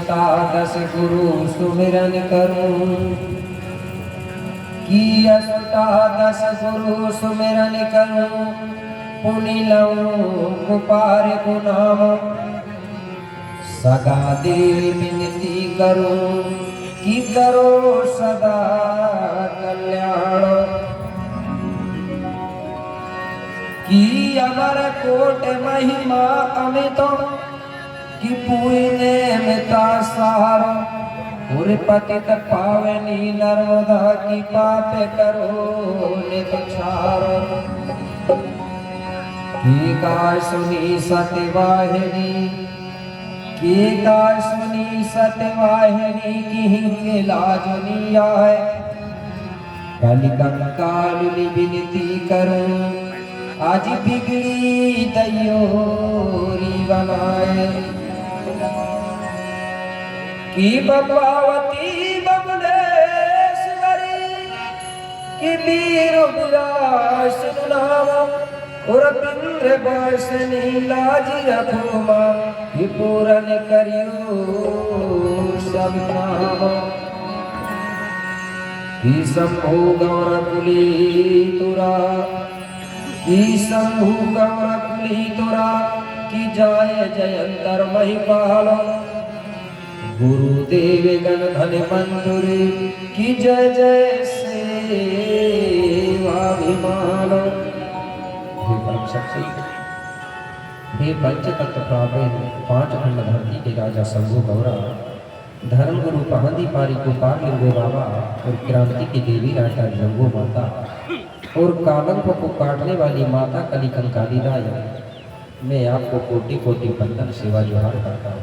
असुतादश गुरु सुमिरन करूं, कि असुतादश गुरु सुमिरन करूं, पुनि लऊं कुपार गुनाम, सगा देवी विनती करूं, कि करो सदा कल्याण, कि अमर कोट महिमा अमित, कि पुण्य मिता सार, और पतित पावनी नर्मदा, की पाप करो नित छार, की का सुनी सत्यवाहिनी, की का सुनी सत्यवाहिनी, की लाजनी आए, कल कंकाल विनती करूं, आज बिगड़ी दयोरी बनाए, की बपावती बबलेश्वरी, की वीर विलास नाम, और पिंद्र बसनी लाज रखो, कि पूरन करियो सब काम, कि शंभु गौर कुली तुरा, कि शंभु गौर कुली तुरा, कि जाय जयंतर महिपाल, गुरुदेव गण धन मंदुरी, की जय जय सेवाभिमान। हे परम शक्ति, हे पंचतत्व प्रावेद पांच खंड धरती के राजा शंभु गौरा, धर्म गुरु पहंदी पारी को पार लिंगो बाबा, और क्रांति की देवी राजा जंगो माता, और कालंकों को काटने वाली माता कली कंकाली राय, मैं आपको कोटि कोटि बंदन सेवा जोहार करता हूँ।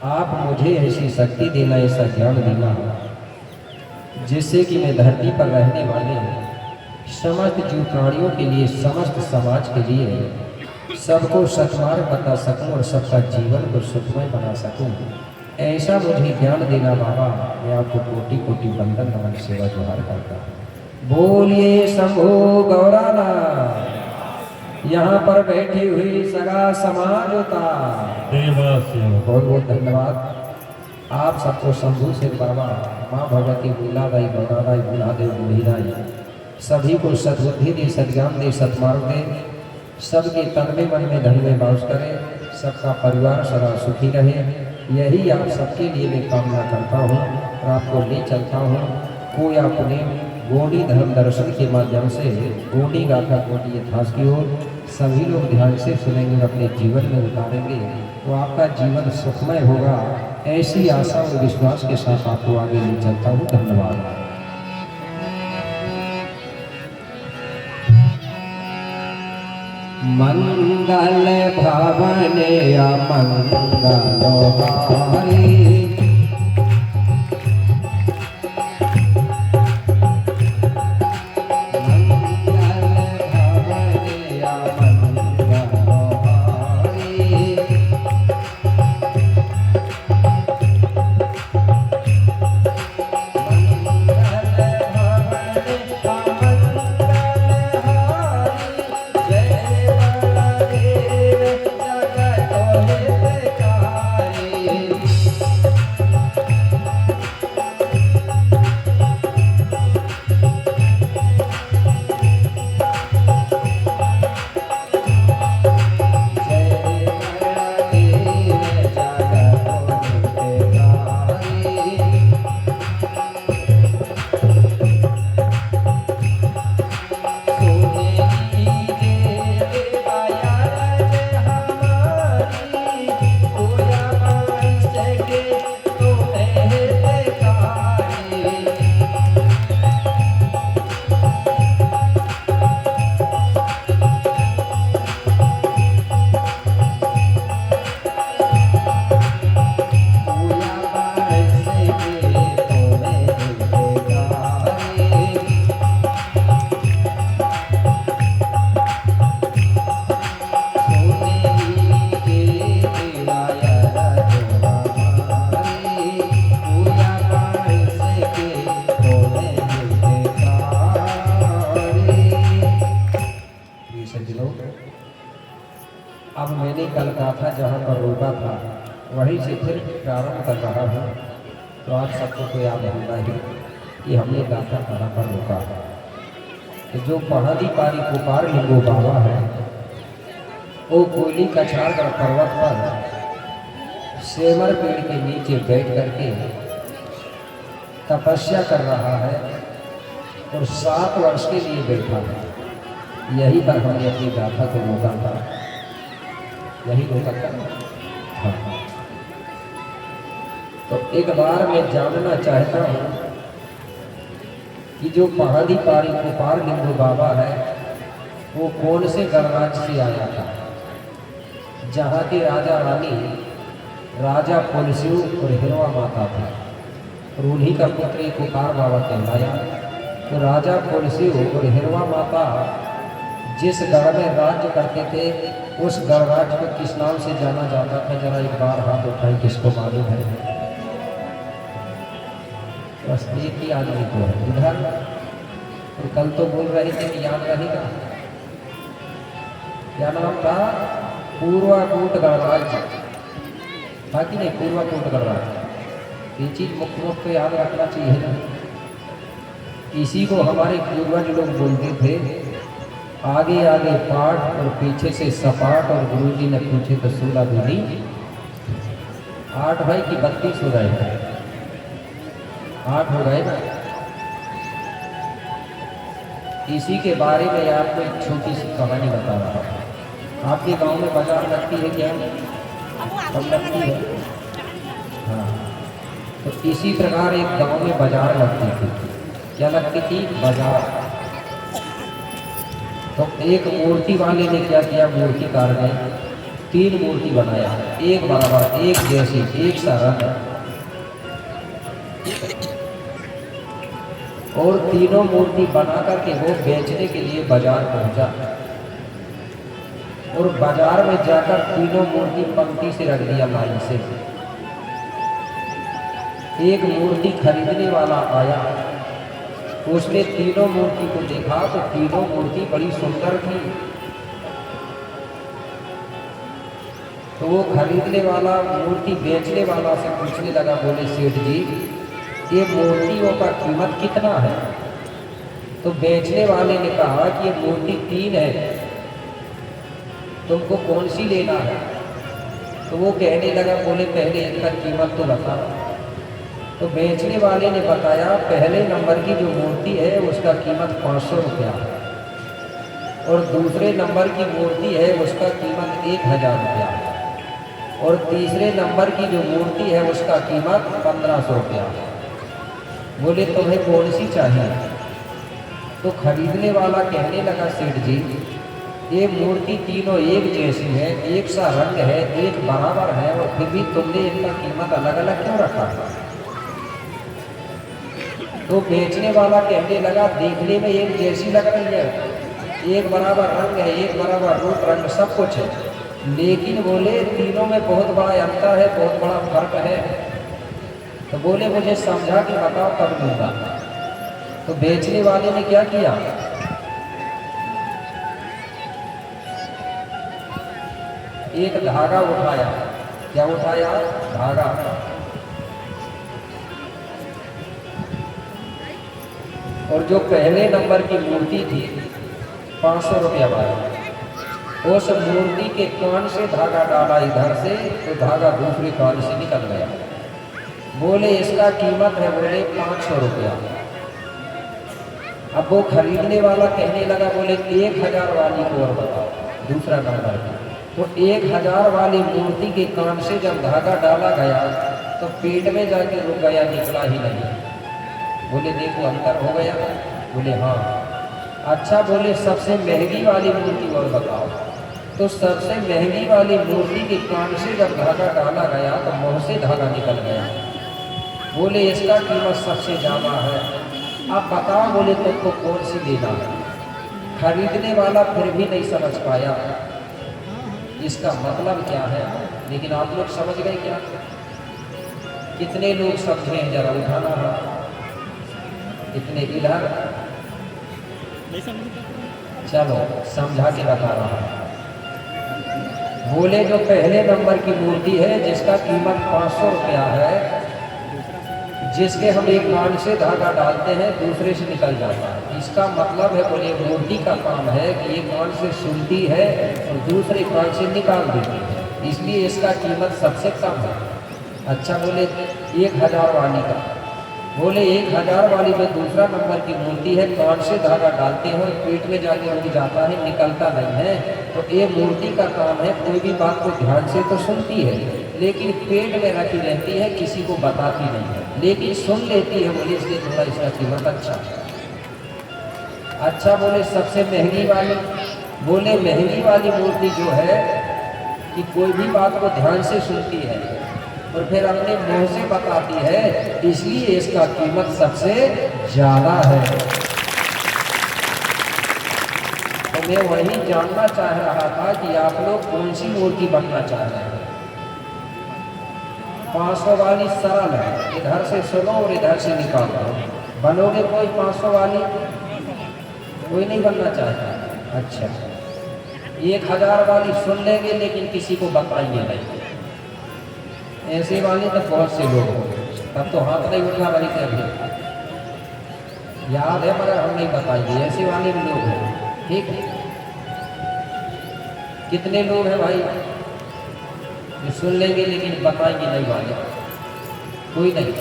आप मुझे ऐसी शक्ति देना, ऐसा ज्ञान देना, जिससे कि मैं धरती पर रहने वाले समस्त जीव प्राणियों के लिए, समस्त समाज के लिए सबको सत्मार्ग बता सकूं, और सबका जीवन को सुखमय बना सकूं। ऐसा मुझे ज्ञान देना बाबा, मैं आपको कोटि कोटि बंदन नमन सेवा जोहार करता हूँ। बोलिए शंभु गौराना। यहाँ पर बैठी हुई सगा समाज होता, बहुत बहुत धन्यवाद आप सबको। शंभु से बाबा, माँ भगवती बुलादाई गौरादाई बुलादेव बुढ़ीदाई, सभी को सद्बुद्धि दे, सद्ज्ञान दे, सत्मार्ग दे, सबके तन में मन में धन में वास करे, सबका परिवार सदा सुखी रहे, यही आप सबके लिए मैं कामना करता हूँ और आपको ले चलता हूँ। कोया पुणे गोडी धर्म दर्शन के माध्यम से गोडी गाथा गोडी इतिहास की ओर सभी लोग ध्यान से सुनेंगे और अपने जीवन में उतारेंगे, तो आपका जीवन सुखमय होगा। ऐसी आशा और विश्वास के साथ आपको आगे ले चलता हूँ। धन्यवाद। मंगल भवन अमंगलहारी, अब मैंने कल कहा था जहाँ पर रोका था वहीं से फिर प्रारंभ कर रहा हूँ। तो आप सबको तो याद होगा ही कि हमने गाथा कहाँ पर रोका है। तो जो पहाड़ी पारी कुपार लिंगो बाबा है, वो कोयली कछारगढ़ पर्वत पर सेवर पेड़ के नीचे बैठ करके तपस्या कर रहा है और 7 वर्ष के लिए बैठा है। यही पर हमने अपनी गाथा को रोका था, यही रोका था। हाँ, तो एक बार मैं जानना चाहता हूँ कि जो पहाड़ी पारी कुपार लिंगो बाबा है वो कौन से गणराज्य से आया था, जहाँ के राजा रानी राजा पुलसियु और हिरवा माता थे और उन्हीं का पुत्र एक कुपार बाबा कहलाया। तो राजा पुलसियु और हिरवा माता जिस गढ़ में राज्य करते थे उस गणराज्य को किस नाम से जाना जाता था? जरा एक बार हाथ उठाई, किसको मालूम है? बस एक ही आदमी को है इधर। तो कल तो बोल रहे थे कि याद रहेगा। क्या नाम था? पूर्वाकूट गणराज्य था कि नहीं? पूर्वाकूट गणराज्य। ये चीज मुख्य तो याद रखना चाहिए ना। इसी को हमारे पूर्वज लोग बोलते थे, आगे आगे पाठ और पीछे से सपाट। और गुरुजी ने पूछे तो 16 दूनी 8 भाई की 32 हो गए, 8 हो गए ना। इसी के बारे में आपको एक छोटी सी कहानी बता रहा हूँ। आपके गांव में बाजार लगती है क्या? कब लगती है? हाँ, तो इसी प्रकार एक गांव में बाजार लगती थी। क्या लगती थी? बाजार। तो एक मूर्ति वाले ने क्या किया? मूर्तिकार ने 3 मूर्ति बनाया, एक बराबर, एक जैसी, एक सा रंग, और तीनों मूर्ति बना करके वो बेचने के लिए बाजार पहुंचा। और बाजार में जाकर तीनों मूर्ति पंक्ति से रख दिया, लाइन से। एक मूर्ति खरीदने वाला आया, उसने तीनों मूर्ति को देखा तो तीनों मूर्ति बड़ी सुंदर थी। तो वो खरीदने वाला मूर्ति बेचने वाला से पूछने लगा, बोले सेठ जी ये मूर्तियों का कीमत कितना है? तो बेचने वाले ने कहा कि ये मूर्ति 3 है, तुमको कौन सी लेना है? तो वो कहने लगा, बोले पहले इनका कीमत तो बता। तो बेचने वाले ने बताया, पहले नंबर की जो मूर्ति है उसका कीमत 500 रुपया है, और दूसरे नंबर की मूर्ति है उसका कीमत 1000 रुपया है, और तीसरे नंबर की जो मूर्ति है उसका कीमत 1500 रुपया है। बोले तुम्हें कौन सी चाहिए? तो खरीदने वाला कहने लगा, सेठ जी ये मूर्ति तीनों एक जैसी है, एक सा रंग है, एक बराबर है, और फिर भी तुमने इनका कीमत अलग अलग क्यों रखा? तो बेचने वाला कहने लगा, देखने में एक जैसी लग रही है, एक बराबर रंग है, एक बराबर रूप रंग सब कुछ है, लेकिन बोले तीनों में बहुत बड़ा अंतर है, बहुत बड़ा फर्क है। तो बोले मुझे समझा के बताओ तब लूंगा। तो बेचने वाले ने क्या किया? एक धागा उठाया। क्या उठाया? धागा। और जो पहले नंबर की मूर्ति थी 500 रुपया वाली, उस मूर्ति के कान से धागा डाला इधर से, तो धागा दूसरे कान से निकल गया। बोले इसका कीमत है, बोले 500 रुपया। अब वो खरीदने वाला कहने लगा, बोले 1000 वाली को और बताओ, दूसरा नंबर की। तो 1000 वाली मूर्ति के कान से जब धागा डाला गया तो पेट में जाके रुक गया, निकला ही नहीं। बोले देखो अंतर हो गया। बोले हाँ। अच्छा, बोले सबसे महंगी वाली मूर्ति और बताओ। तो सबसे महंगी वाली मूर्ति के कान से जब धागा डाला गया तो मुंह से धागा निकल गया। बोले इसका कीमत सबसे ज़्यादा है, आप बताओ बोले तुमको कौन सी लेना है? खरीदने वाला फिर भी नहीं समझ पाया इसका मतलब क्या है। लेकिन आप लोग समझ गए क्या? कितने लोग समझे हैं? जरा उठाना है। कितने? इधर चलो समझा के बता रहा हूँ। बोले जो पहले नंबर की मूर्ति है जिसका कीमत 500 रुपया है, जिसके हम एक कान से धागा डालते हैं दूसरे से निकल जाता है, इसका मतलब है बोले मूर्ति का काम है कि एक कान से सुनती है और दूसरे कान से निकाल देती है, इसलिए इसका कीमत सबसे कम है। अच्छा बोले 1000 वाली का, बोले 1000 वाली में दूसरा नंबर की मूर्ति है, कान से धागा डालते हैं और पेट में जाके रुक जाता है, निकलता नहीं है। तो ये मूर्ति का काम है, कोई भी बात को ध्यान से तो सुनती है लेकिन पेट में रखी रहती है, किसी को बताती नहीं है, लेकिन सुन लेती है, बोले इसलिए थोड़ा इसका कीमत अच्छा। अच्छा बोले सबसे महंगी वाली, बोले महंगी वाली मूर्ति जो है कि कोई भी बात को ध्यान से सुनती है और फिर अपने मुंह से बताती है, इसलिए इसका कीमत सबसे ज्यादा है। तो मैं वही जानना चाह रहा था कि आप लोग कौन सी मूर्ति बनना चाह रहे हैं। 500 वाली सरल है, इधर से सुनो और इधर से निकालो, बनोगे कोई 500 वाली? कोई नहीं बनना चाहता। अच्छा 1000 वाली सुन लेंगे लेकिन किसी को बताइए नहीं, ऐसे वाले तो बहुत से लोग हो, तब तो हाथ नहीं उठा रही थे अभी, याद है, मगर हम नहीं बताएंगे, ऐसे वाले भी लोग हैं। ठीक है, कितने लोग हैं भाई जो सुन लेंगे लेकिन बताएंगे नहीं वाले? कोई नहीं।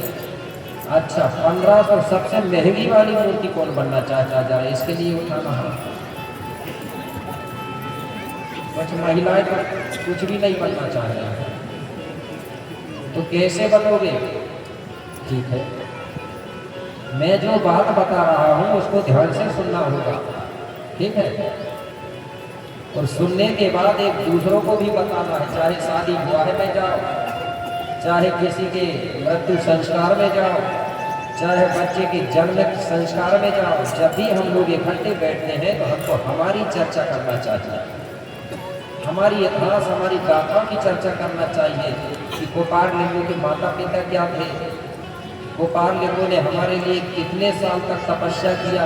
अच्छा 1500 सबसे महंगी वाली मूर्ति कौन बनना चाहता जा रहा है, इसके लिए उठाना है। कुछ महिलाएं तो कुछ भी नहीं बनना चाह रही हैं, तो कैसे बनोगे? ठीक है, मैं जो बात बता रहा हूं उसको ध्यान से सुनना होगा, ठीक है, और सुनने के बाद एक दूसरों को भी बताना है, चाहे शादी विवाह में जाओ, चाहे किसी के मृत्यु संस्कार में जाओ, चाहे बच्चे के जन्म संस्कार में जाओ, जब भी हम लोग इकट्ठे बैठते हैं तो हमको हमारी चर्चा करना चाहिए, हमारी इतिहास हमारी गाथाओं की चर्चा करना चाहिए कि गोपाल लिंगों के माता पिता क्या थे, गोपाल लिंगों ने हमारे लिए कितने साल तक तपस्या किया,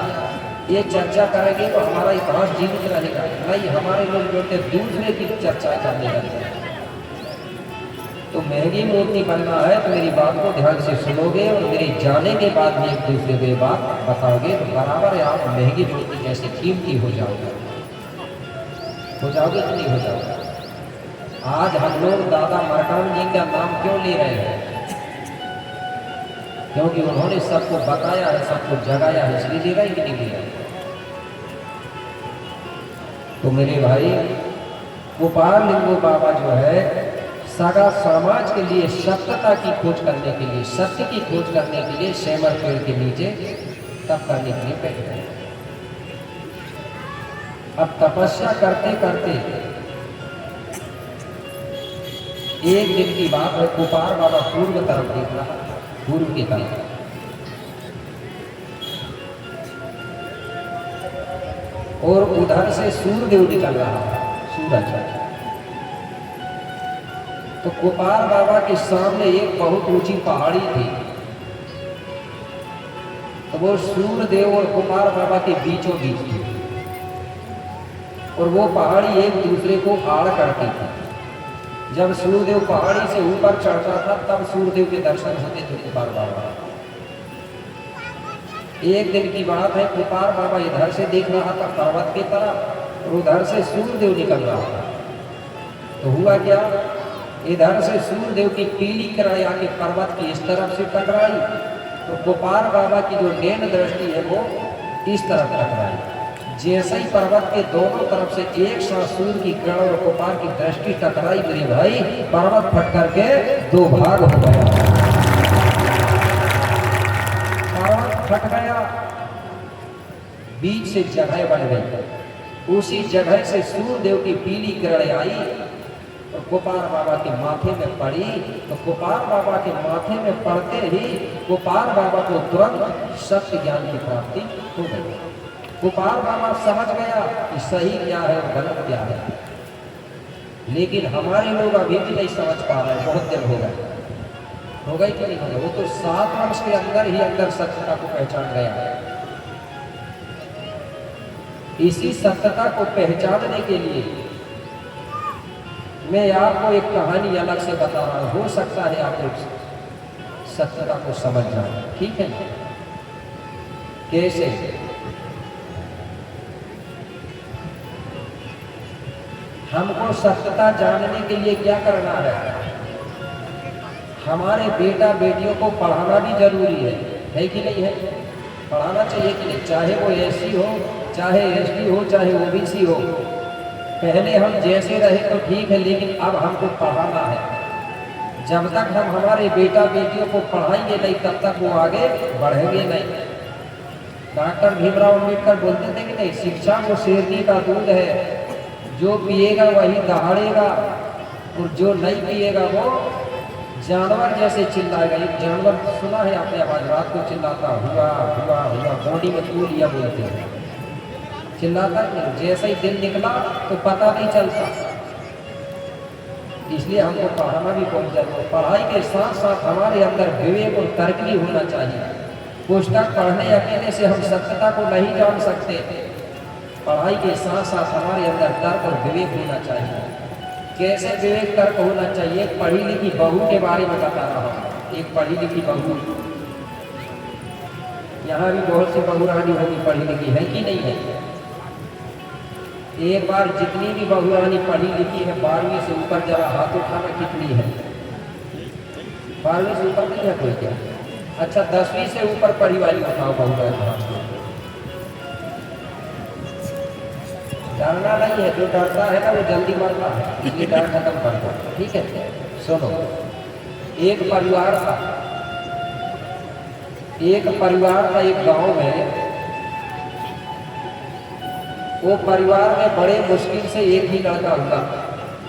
ये चर्चा करेंगे तो हमारा इतिहास जीवित रहेगा। नहीं, हमारे लोग जो थे दूसरे की चर्चा करने लगते हैं। तो महंगी मूर्ति बनना है तो मेरी बात को ध्यान से सुनोगे और मेरे जाने के बाद भी एक दूसरे को ये बात बताओगे तो बराबर आप महंगी मूर्ति जैसे कीमती हो जाओगे कि नहीं हो जाओगे? आज हम लोग दादा मरकाम जी का नाम क्यों ले रहे हैं? क्योंकि उन्होंने सबको बताया है, सबको जगाया है, इसलिए ले रहे हैं कि नहीं ले रहे? तो मेरे भाई गोपाल लिंगो बाबा जो है सारा समाज के लिए सत्यता की खोज करने के लिए, सत्य की खोज करने के लिए सेमर पेड़ के नीचे तप करने के लिए बैठ गए। अब तपस्या करते करते एक दिन की बात है, गोपाल बाबा पूर्व तरफ देख रहा, पूर्व की तरफ, और उधर से सूर्यदेव निकल रहा, सूरज। तो गोपाल बाबा के सामने एक बहुत ऊंची पहाड़ी थी, तो वो सूर्यदेव और गोपाल बाबा के बीचों बीच थी, और वो पहाड़ी एक दूसरे को आड़ करती थी। जब सूर्यदेव पहाड़ी से ऊपर चढ़ता था तब सूर्यदेव के दर्शन होते थे गोपाल बाबा। एक दिन की बात है, गोपाल बाबा इधर से देख रहा था पर्वत की तरफ और उधर से सूर्यदेव निकल रहा था। तो हुआ क्या, इधर से सूर्यदेव की पीली किरण आके पर्वत की इस तरफ से टकराई, तो गोपाल बाबा की जो नैन दृष्टि है वो इस तरफ टकराई। जैसे ही पर्वत के दोनों तरफ से एक साथ सूर्य की किरण और गोपाल की दृष्टि टकराई, मेरे भाई पर्वत फट करके दो भाग हो गया, पर्वत फट गया, बीच से जगह बन गई। उसी जगह से सूर्यदेव की पीली किरण आई और गोपाल बाबा के माथे में पड़ी। तो गोपाल बाबा के माथे में पड़ते ही गोपाल बाबा को तुरंत सत्य ज्ञान की प्राप्ति हो गई। गोपाल बाबा समझ गया कि सही क्या है और गलत क्या है, लेकिन हमारे लोग अभी भी नहीं समझ पा रहे, बहुत दिन हो गए, हो गई कि नहीं हो गई? वो तो 7 वर्ष के अंदर ही अंदर सत्यता को पहचान गया। इसी सत्यता को पहचानने के लिए मैं आपको एक कहानी अलग से बता रहा हूँ, हो सकता है आप लोग सत्यता को समझ जाए, ठीक है? कैसे? हमको सत्यता जानने के लिए क्या करना है? हमारे बेटा बेटियों को पढ़ाना भी जरूरी है कि नहीं है? पढ़ाना चाहिए कि नहीं? चाहे वो एससी हो, चाहे एसटी हो, चाहे ओबीसी हो। पहले हम जैसे रहे तो ठीक है, लेकिन अब हमको पढ़ाना है। जब तक हम हमारे बेटा बेटियों को पढ़ाएंगे नहीं, तब तक वो आगे बढ़ेंगे नहीं। डॉक्टर भीमराव अम्बेडकर बोलते थे कि नहीं, शिक्षा वो शेरनी का दूध है, जो पिएगा वही दहाड़ेगा, और जो नहीं पिएगा वो जानवर जैसे चिल्लाएगा। एक जानवर सुना है आपने आवाज, रात को चिल्लाता हुआ हुआ हुआ, बॉडी में तू लिया बोलते हैं, चिल्लाता नहीं। जैसे ही दिन निकला तो पता नहीं चलता। इसलिए हमको पढ़ाना भी बहुत जरूरी है। पढ़ाई के साथ साथ हमारे अंदर विवेक और तर्क भी होना चाहिए। पुस्तक पढ़ने अकेले से हम सत्यता को नहीं जान सकते। पढ़ाई के साथ साथ हमारे अंदर तर्क और विवेक होना चाहिए। कैसे विवेक तर्क होना चाहिए? पढ़ी लिखी बहू के बारे में बता रहा हूँ। एक पढ़ी लिखी बहू, यहाँ भी बहुत सी बहू रानी होगी पढ़ी लिखी, है कि नहीं है? एक बार जितनी भी बहू रानी पढ़ी लिखी है, 12वीं से ऊपर जरा हाथ उठाना, कितनी है? 12वीं से ऊपर नहीं है कोई क्या? अच्छा, 10वीं से ऊपर पढ़ी वाली बताओ बहू रानी। डरना नहीं है, जो डरता है ना वो जल्दी मरता है, इसलिए डर खत्म कर दो, ठीक है? सुनो, एक परिवार था, एक गांव में। वो परिवार में बड़े मुश्किल से एक ही लड़का हुआ,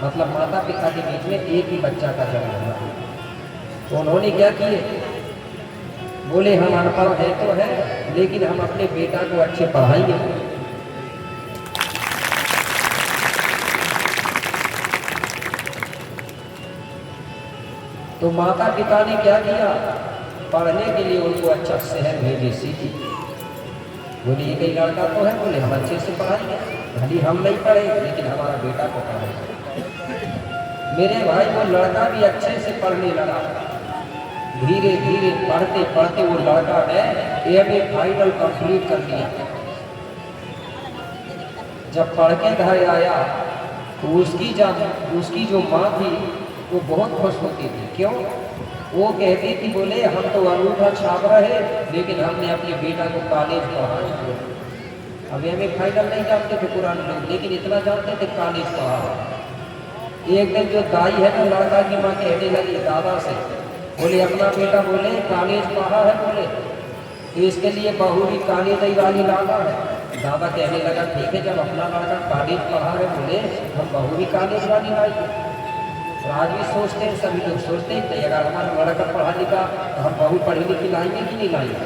मतलब माता पिता के बीच में एक ही बच्चा का जन्म हुआ। तो उन्होंने क्या किए? बोले हम अनपढ़ है तो है, लेकिन हम अपने बेटा को अच्छे पढ़ाएंगे। तो माता पिता ने क्या किया? पढ़ने के लिए उनको अच्छा शहर भेजे, सिटी। बोले एक ही लड़का तो है, बोले हम अच्छे से पढ़ाएंगे, भले हम नहीं पढ़े लेकिन हमारा बेटा को पढ़ाएंगे। मेरे भाई, वो लड़का भी अच्छे से पढ़ने लगा। धीरे धीरे पढ़ते पढ़ते वो लड़का ने एमए फाइनल कंप्लीट कर लिया। जब पढ़ के घर आया तो उसकी जो माँ थी वो बहुत खुश होती थी। क्यों? वो कहती थी, बोले हम तो अंगूठा छाप रहे, लेकिन हमने अपने बेटा को कॉलेज पढ़ाया। अब एमए फाइनल नहीं जानते थे पुराने लोग, लेकिन इतना जानते थे कॉलेज पढ़ा। एक दिन जो दाई है ना, लड़का की माँ कहने लगी दादा से, बोले अपना बेटा बोले कॉलेज पढ़ा है, बोले तो इसके लिए बहू भी कॉलेज वाली लाना है। दादा कहने लगा ठीक है, जब अपना लड़का कॉलेज पढ़ा है, बोले हम बहू भी कॉलेज वाली लाएंगे। और आज भी सोचते हैं, सभी लोग सोचते हैं कि अगर हमारा लड़का पढ़ा लिखा तो हम बहू पढ़ी लिखी लाएंगे कि नहीं लाएंगे।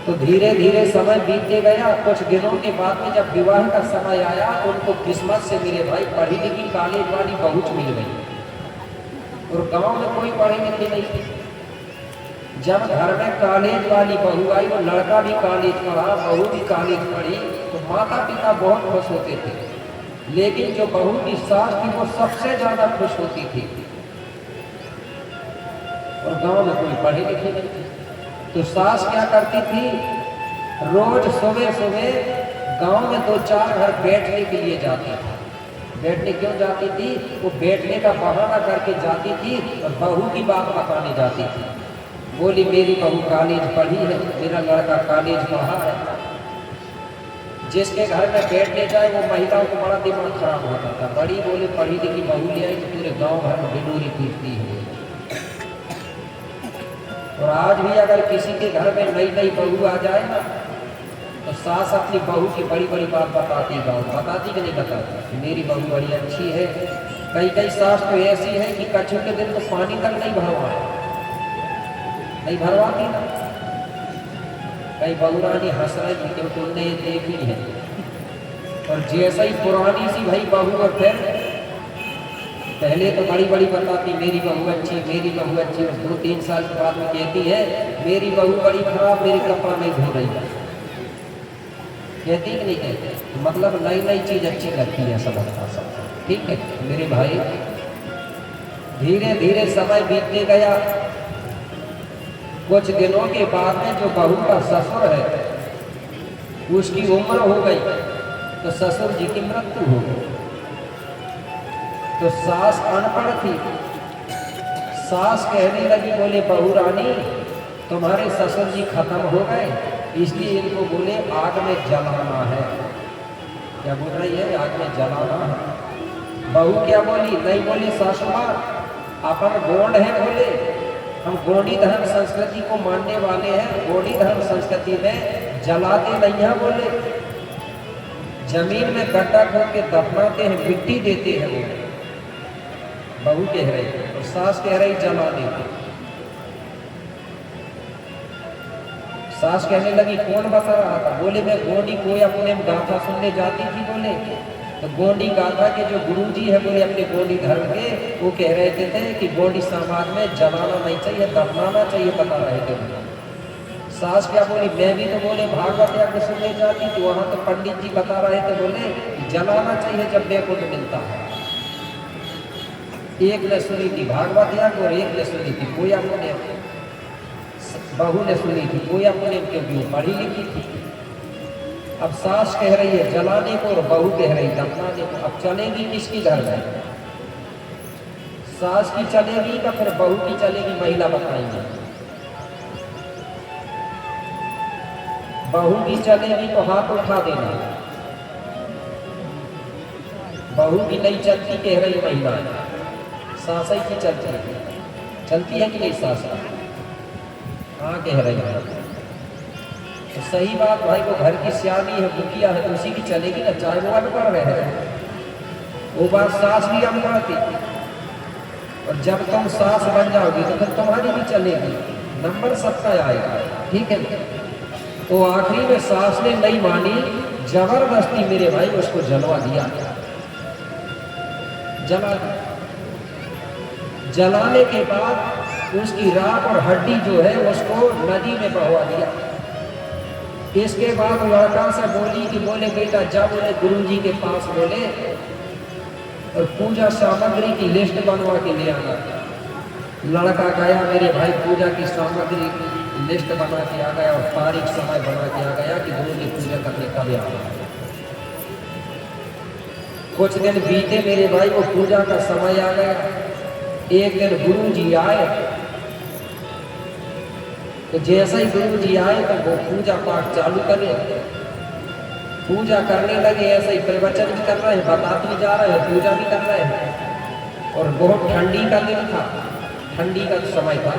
तो धीरे धीरे समय बीतते गया। कुछ दिनों के बाद में जब विवाह का समय आया तो उनको किस्मत से मेरे भाई पढ़ी लिखी कॉलेज वाली बहू मिल गई। और गांव में कोई पढ़ी लिखी नहीं थी। जब घर में कॉलेज वाली बहू आई, वो लड़का भी कॉलेज पढ़ा, बहू भी कॉलेज पढ़ी, तो माता पिता बहुत खुश होते थे। लेकिन जो बहू की सास थी वो सबसे ज्यादा खुश होती थी। और गांव में कोई पढ़ी लिखी नहीं थी। तो सास क्या करती थी? रोज सुबह सुबह गांव में 2-4 घर बैठने के लिए जाती थी। बैठने क्यों जाती थी? वो बैठने का बहाना करके जाती थी और बहू की बात बताने जाती थी। बोली मेरी बहू कॉलेज पढ़ी है, मेरा लड़का कॉलेज पढ़ा है। जिसके घर में बैठने जाए वो महिलाओं को बड़ा दिमाग खराब होता था। बड़ी बोले पढ़ी लिखी बहू ले आई तो पूरे गांव भर में डिडोरी पीटती है। और आज भी अगर किसी के घर में नई नई बहू आ जाए ना, तो सास अपनी बहू की बड़ी बड़ी बात बताती, गाँव बताती कि नहीं बताती, मेरी बहू बड़ी अच्छी है। कई सास तो ऐसी है कि कच्छु के दिन तो पानी तक नहीं भरवाती ना। कई बहू रानी हंस रही थी क्योंकि उनने ये देखी है। और जैसे ही पुरानी सी भाई बहू, और फिर पहले तो बड़ी बड़ी बताती मेरी बहू अच्छी, मेरी बहू अच्छी, और 2-3 साल के बाद में कहती है मेरी बहू बड़ी खराब, मेरी कपड़ा नहीं धो रही है। कहती कि नहीं कहती? मतलब नई नई चीज अच्छी लगती है समझता सब। ठीक है मेरे भाई, धीरे धीरे समय बीतते गया। कुछ दिनों के बाद में जो बहू का ससुर है उसकी उम्र हो गई, तो ससुर जी की मृत्यु हो गई। तो सास अनपढ़ थी, सास कहने लगी, बोले बहू रानी तुम्हारे ससुर जी खत्म हो गए, इसलिए इनको बोले आग में जलाना है। क्या बोल रही है? आग में जलाना है। बहू क्या बोली? नहीं बोली सासू माँ अपन गोंड है, बोले हम गोंडी धर्म संस्कृति को मानने वाले हैं, गोंडी धर्म संस्कृति में जलाते नहीं है, बोले जमीन में गड्ढा खोद के दफनाते हैं, मिट्टी देते हैं। वो बहू कह रही और सास कह रही जला देते। सास कहने लगी कौन बता रहा था? बोले मैं गोंडी कोई अपने गाथा सुनने जाती थी, बोले तो गोंडी गाथा के जो गुरुजी है बोले अपने गोंडी धर्म के, वो कह रहे थे कि गोंडी समाज में जलाना नहीं चाहिए, दफनाना चाहिए, बता रहे थे। सास क्या बोली? मैं भी तो बोले भागवत यज्ञ सुनने जाती थी, वहां तो पंडित जी बता रहे थे बोले जलाना चाहिए जब बैकुंठ मिलता है। एक ने सुनी थी भागवत यज्ञ और एक ने सुनी थी कोई अपने, बहू ने सुनी थी कोई अपने, क्योंकि पढ़ी लिखी थी। अब सास कह रही है जलाने को और बहू कह रही दफनाने को। अब चलेगी किसकी घर में? सास की चलेगी या फिर बहू की चलेगी? महिला बताएंगे। बहू की चलेगी तो हाथ उठा देना। बहू की नहीं चलती कह रही महिला, सास ही की चलती है कि नहीं सास? हाँ कह रही है। तो सही बात भाई, वो घर की सियानी है, मुखिया है, तो उसी की चलेगी ना, चाहे वो अनपढ़ रहे हैं। वो बात सास भी अनपढ़ थी, और जब तुम सास बन जाओगी तो फिर तुम्हारी भी चलेगी, नंबर सबका आएगा। ठीक है, तो आखिरी में सास ने नहीं मानी, जबरदस्ती मेरे भाई उसको जलवा दिया। जलाने के बाद उसकी राख और हड्डी जो है उसको नदी में बहवा दिया। इसके बाद लड़का से बोली कि बोले बेटा जा बोले गुरुजी के पास बोले और पूजा सामग्री की लिस्ट बनवा के ले आना। लड़का गया मेरे भाई, पूजा की सामग्री की लिस्ट बना के आ गया और तारीख समय बना के आ गया कि गुरु की पूजा करने कब आना है। कुछ दिन बीते मेरे भाई, वो पूजा का समय आ गया। एक दिन गुरु जी आए, तो जैसे ही गुरु जी आए तो वो पूजा पाठ चालू करे, पूजा करने लगे। ऐसे ही प्रवचन भी कर रहे हैं, बताते भी जा रहे हैं, पूजा भी कर रहे हैं। और बहुत ठंडी का दिन था, ठंडी का समय था।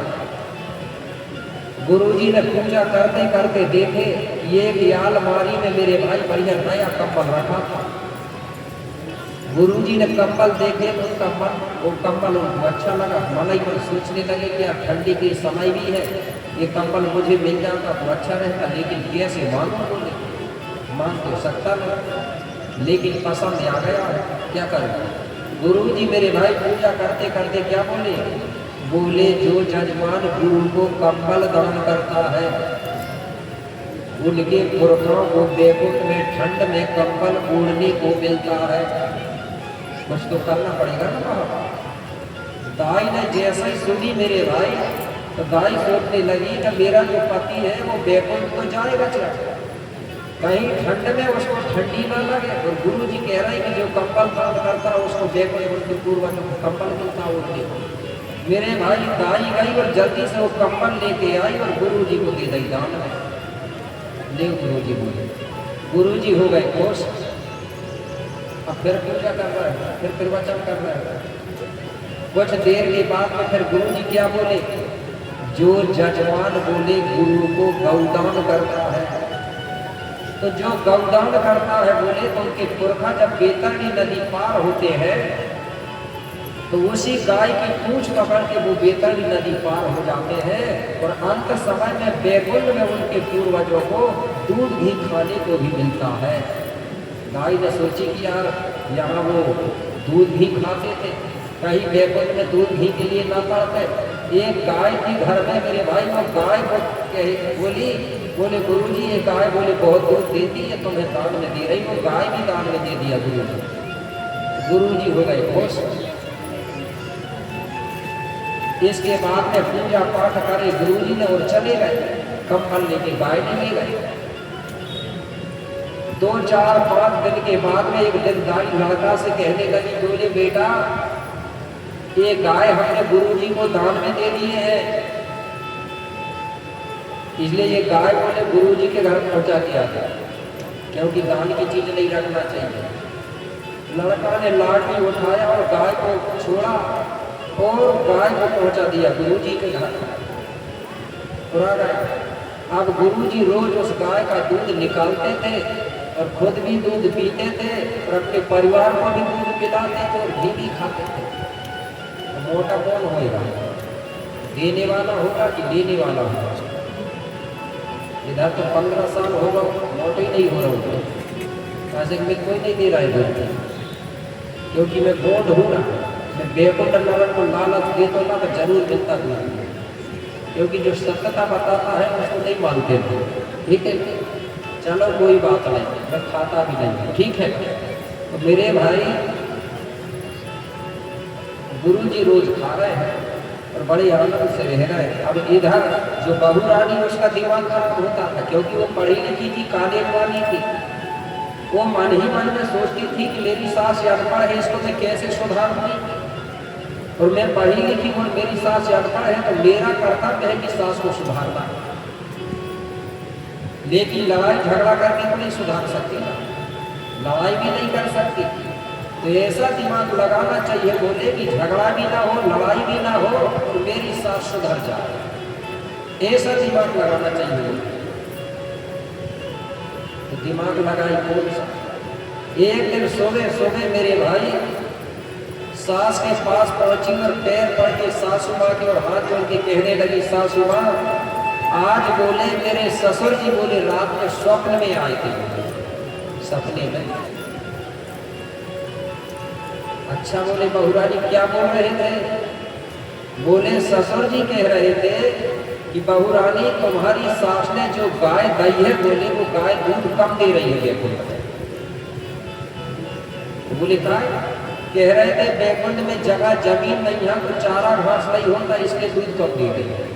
गुरुजी ने पूजा करते करते देखे ये अलमारी में मेरे भाई बढ़िया नया कंबल रखा था। गुरुजी ने कंबल देखे तो वो कंबल उनको अच्छा लगा। मन ही मन सोचने लगे कि यार ठंडी के समय भी है, ये कंबल मुझे मिल जाता तो अच्छा रहता, लेकिन कैसे मांगू? बोले मांग तो सकता नहीं, लेकिन पसंद आ गया, क्या करूँ? गुरुजी मेरे भाई पूजा करते करते क्या बोले? बोले जो जजमान गुरु को कंबल दान करता है उनके पुरखों को बैकुंठ में ठंड में कंबल ओढ़ने को मिलता है। कुछ तो करना पड़ेगा ना। दाई ने जैसे ही सुनी मेरे भाई, तो दाई सोचने लगी कि मेरा जो पति है वो बैकुंठ तो जाएगा, कहीं ठंड में उसको ठंडी ना लगे। और गुरु जी कह रहे हैं कि जो कंबल दान करता है उसको बैकुंठ उनके पूर्वजों को कंबल मिलता है। मेरे भाई दाई गई और जल्दी से वो कंबल लेके आई और गुरु जी को दे दी दान में। ले गुरु जी बोले, गुरु जी हो गए खुश। अब फिर पूजा कर रहा है, फिर प्रवचन कर रहा है। कुछ देर के बाद में फिर गुरु जी क्या बोले? जो जजमान बोले गुरु को गौदान करता है, तो जो गौदान करता है बोले तो उनके पुरखा जब बैतरणी नदी पार होते हैं तो उसी गाय की पूंछ पकड़ के वो बैतरणी नदी पार हो जाते हैं। और अंत समय में बैकुंठ में उनके पूर्वजों को दूध घी खाने को भी मिलता है। गाय ने सोची कि यार यहाँ वो दूध घी खाते थे, कहीं बैकुंठ में दूध घी के लिए ना पड़ते, एक गाय थी घर में मेरे भाई, वो गाय बोली, बोले गुरुजी ये गाय बोले बहुत दूध देती है, तुम्हें दान में दे रही। वो गाय भी दान में दे दिया गुरुजी हो गए खुश। इसके बाद में पूजा पाठ करे गुरुजी ने और चले गए, कंबल लेके गाय ले गए। 2-4-5 दिन के बाद में एक दिन दाई लड़का से कहने लगी, बोले बेटा ये गाय हमने गुरुजी को दान में दे दिए हैं, इसलिए ये गाय बोले गुरुजी के घर पहुंचा दिया था, क्योंकि दान की चीज नहीं रखना चाहिए। लड़का ने लाठी उठाया और गाय को छोड़ा और गाय को पहुंचा दिया गुरुजी के घर। पूरा गाय। अब गुरुजी रोज उस गाय का दूध निकालते थे और खुद भी दूध पीते थे और अपने परिवार को भी दूध पिलाते थे और घी भी खाते थे। मोटा कौन होगा, देने वाला होगा कि लेने वाला होगा? इधर तो 15 साल होगा मोटे ही नहीं हो रहा होगा, ऐसे में कोई नहीं दे रहा है दूध, क्योंकि मैं बोध हूँ ना, मैं बेकुंड नरक को लालच देता ना तो जरूर मिलता दूध, क्योंकि जो सत्यता बताता है उसको नहीं मानते थे। ठीक है, चलो कोई बात नहीं, मैं खाता भी नहीं, ठीक है। तो मेरे भाई गुरुजी रोज खा रहे हैं और बड़े आनंद से रह रहे हैं। अब इधर जो बहू रानी उसका दिमाग खराब होता था, क्योंकि वो पढ़ी लिखी थी, कालेज वाली थी। वो मन ही मन में सोचती थी कि मेरी सास अनपढ़ है, इसको मैं कैसे सुधारूंगी, और मैं पढ़ी लिखी हूँ, मेरी सास अनपढ़ है, तो मेरा कर्तव्य है कि सास को सुधारना। लेकिन लड़ाई झगड़ा करके तो नहीं सुधार सकती, लड़ाई भी नहीं कर सकती। तो ऐसा दिमाग लगाना चाहिए, बोले कि झगड़ा भी ना हो, लड़ाई भी ना हो, और मेरी सास सुधर जाए, ऐसा दिमाग लगाना चाहिए। तो दिमाग लगाई कौन सा? एक दिन सोवे मेरे भाई सास के पास पहुंची और पैर पड़ के सासू माँ के और हाथ जोड़ के कहने लगी, सासू माँ आज बोले मेरे ससुर जी बोले रात में स्वप्न में आए थे, सपने में। अच्छा बोले बहू रानी क्या बोल रहे थे? बोले ससुर जी कह रहे थे कि बहू रानी तुम्हारी सास ने जो गाय दी है, बोले वो गाय दूध कम दे रही है बैकुंठ। बोले कह रहे थे बैकुंठ में जगह जमीन नहीं है, तो चारा घास नहीं होता, इसलिए दूध कम दे रही है।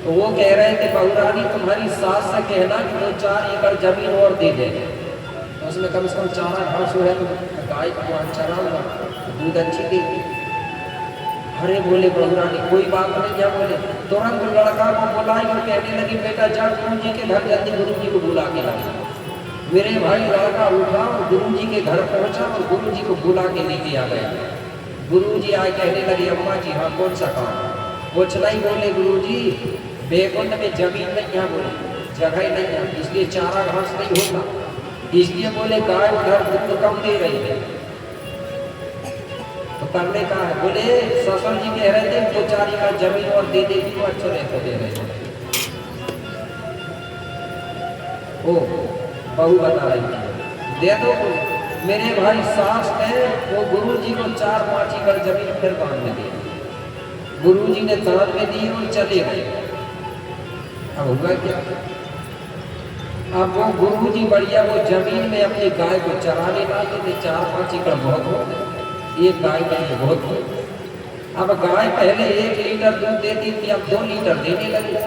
तो वो कह रहे थे बहू रानी तुम्हारी सास से कहना कि वो 4 एकड़ जमीन और दे देंगे, तो उसमें कम से कम चारा घास हो है, तो गाय को वहाँ चराऊंगा, दूध अच्छी देगी। अरे बोले बहू रानी कोई बात नहीं, क्या बोले? तुरंत लड़का को बुलाई और कहने लगी बेटा जा गुरुजी के घर जल्दी गुरुजी को बुला के ला। मेरे भाई लड़का उठा और गुरुजी के घर पहुंचा और गुरुजी को बुला के लेके आ गया। गुरुजी आए कहने लगे अम्मा जी हाँ कौन सा काम? कुछ नहीं बोले गुरुजी बैकुंठ में जमीन नहीं है, बोले जगह नहीं है, इसलिए चारा घास नहीं होता, इसलिए बोले गाय उधर दूध कम दे रही है। तो करने का है, बोले ससुर जी कह रहे थे तो 4 एकड़ जमीन और दे देगी तो अच्छे रहते दे रहे थे। ओ बहू बता रही थी दे दो। मेरे भाई सास ने वो गुरुजी को 4-5 एकड़ जमीन फिर दान में दी, गुरुजी ने दान में दी और चले गए। अब हुआ क्या? अब वो गुरुजी बढ़िया वो जमीन में अपनी गाय को चराने लाते थे, 4-5 एकड़ बहुत होते, एक गाय के लिए बहुत हो। अब गाय पहले 1 लीटर दूध देती थी, अब 2 लीटर देने लगी।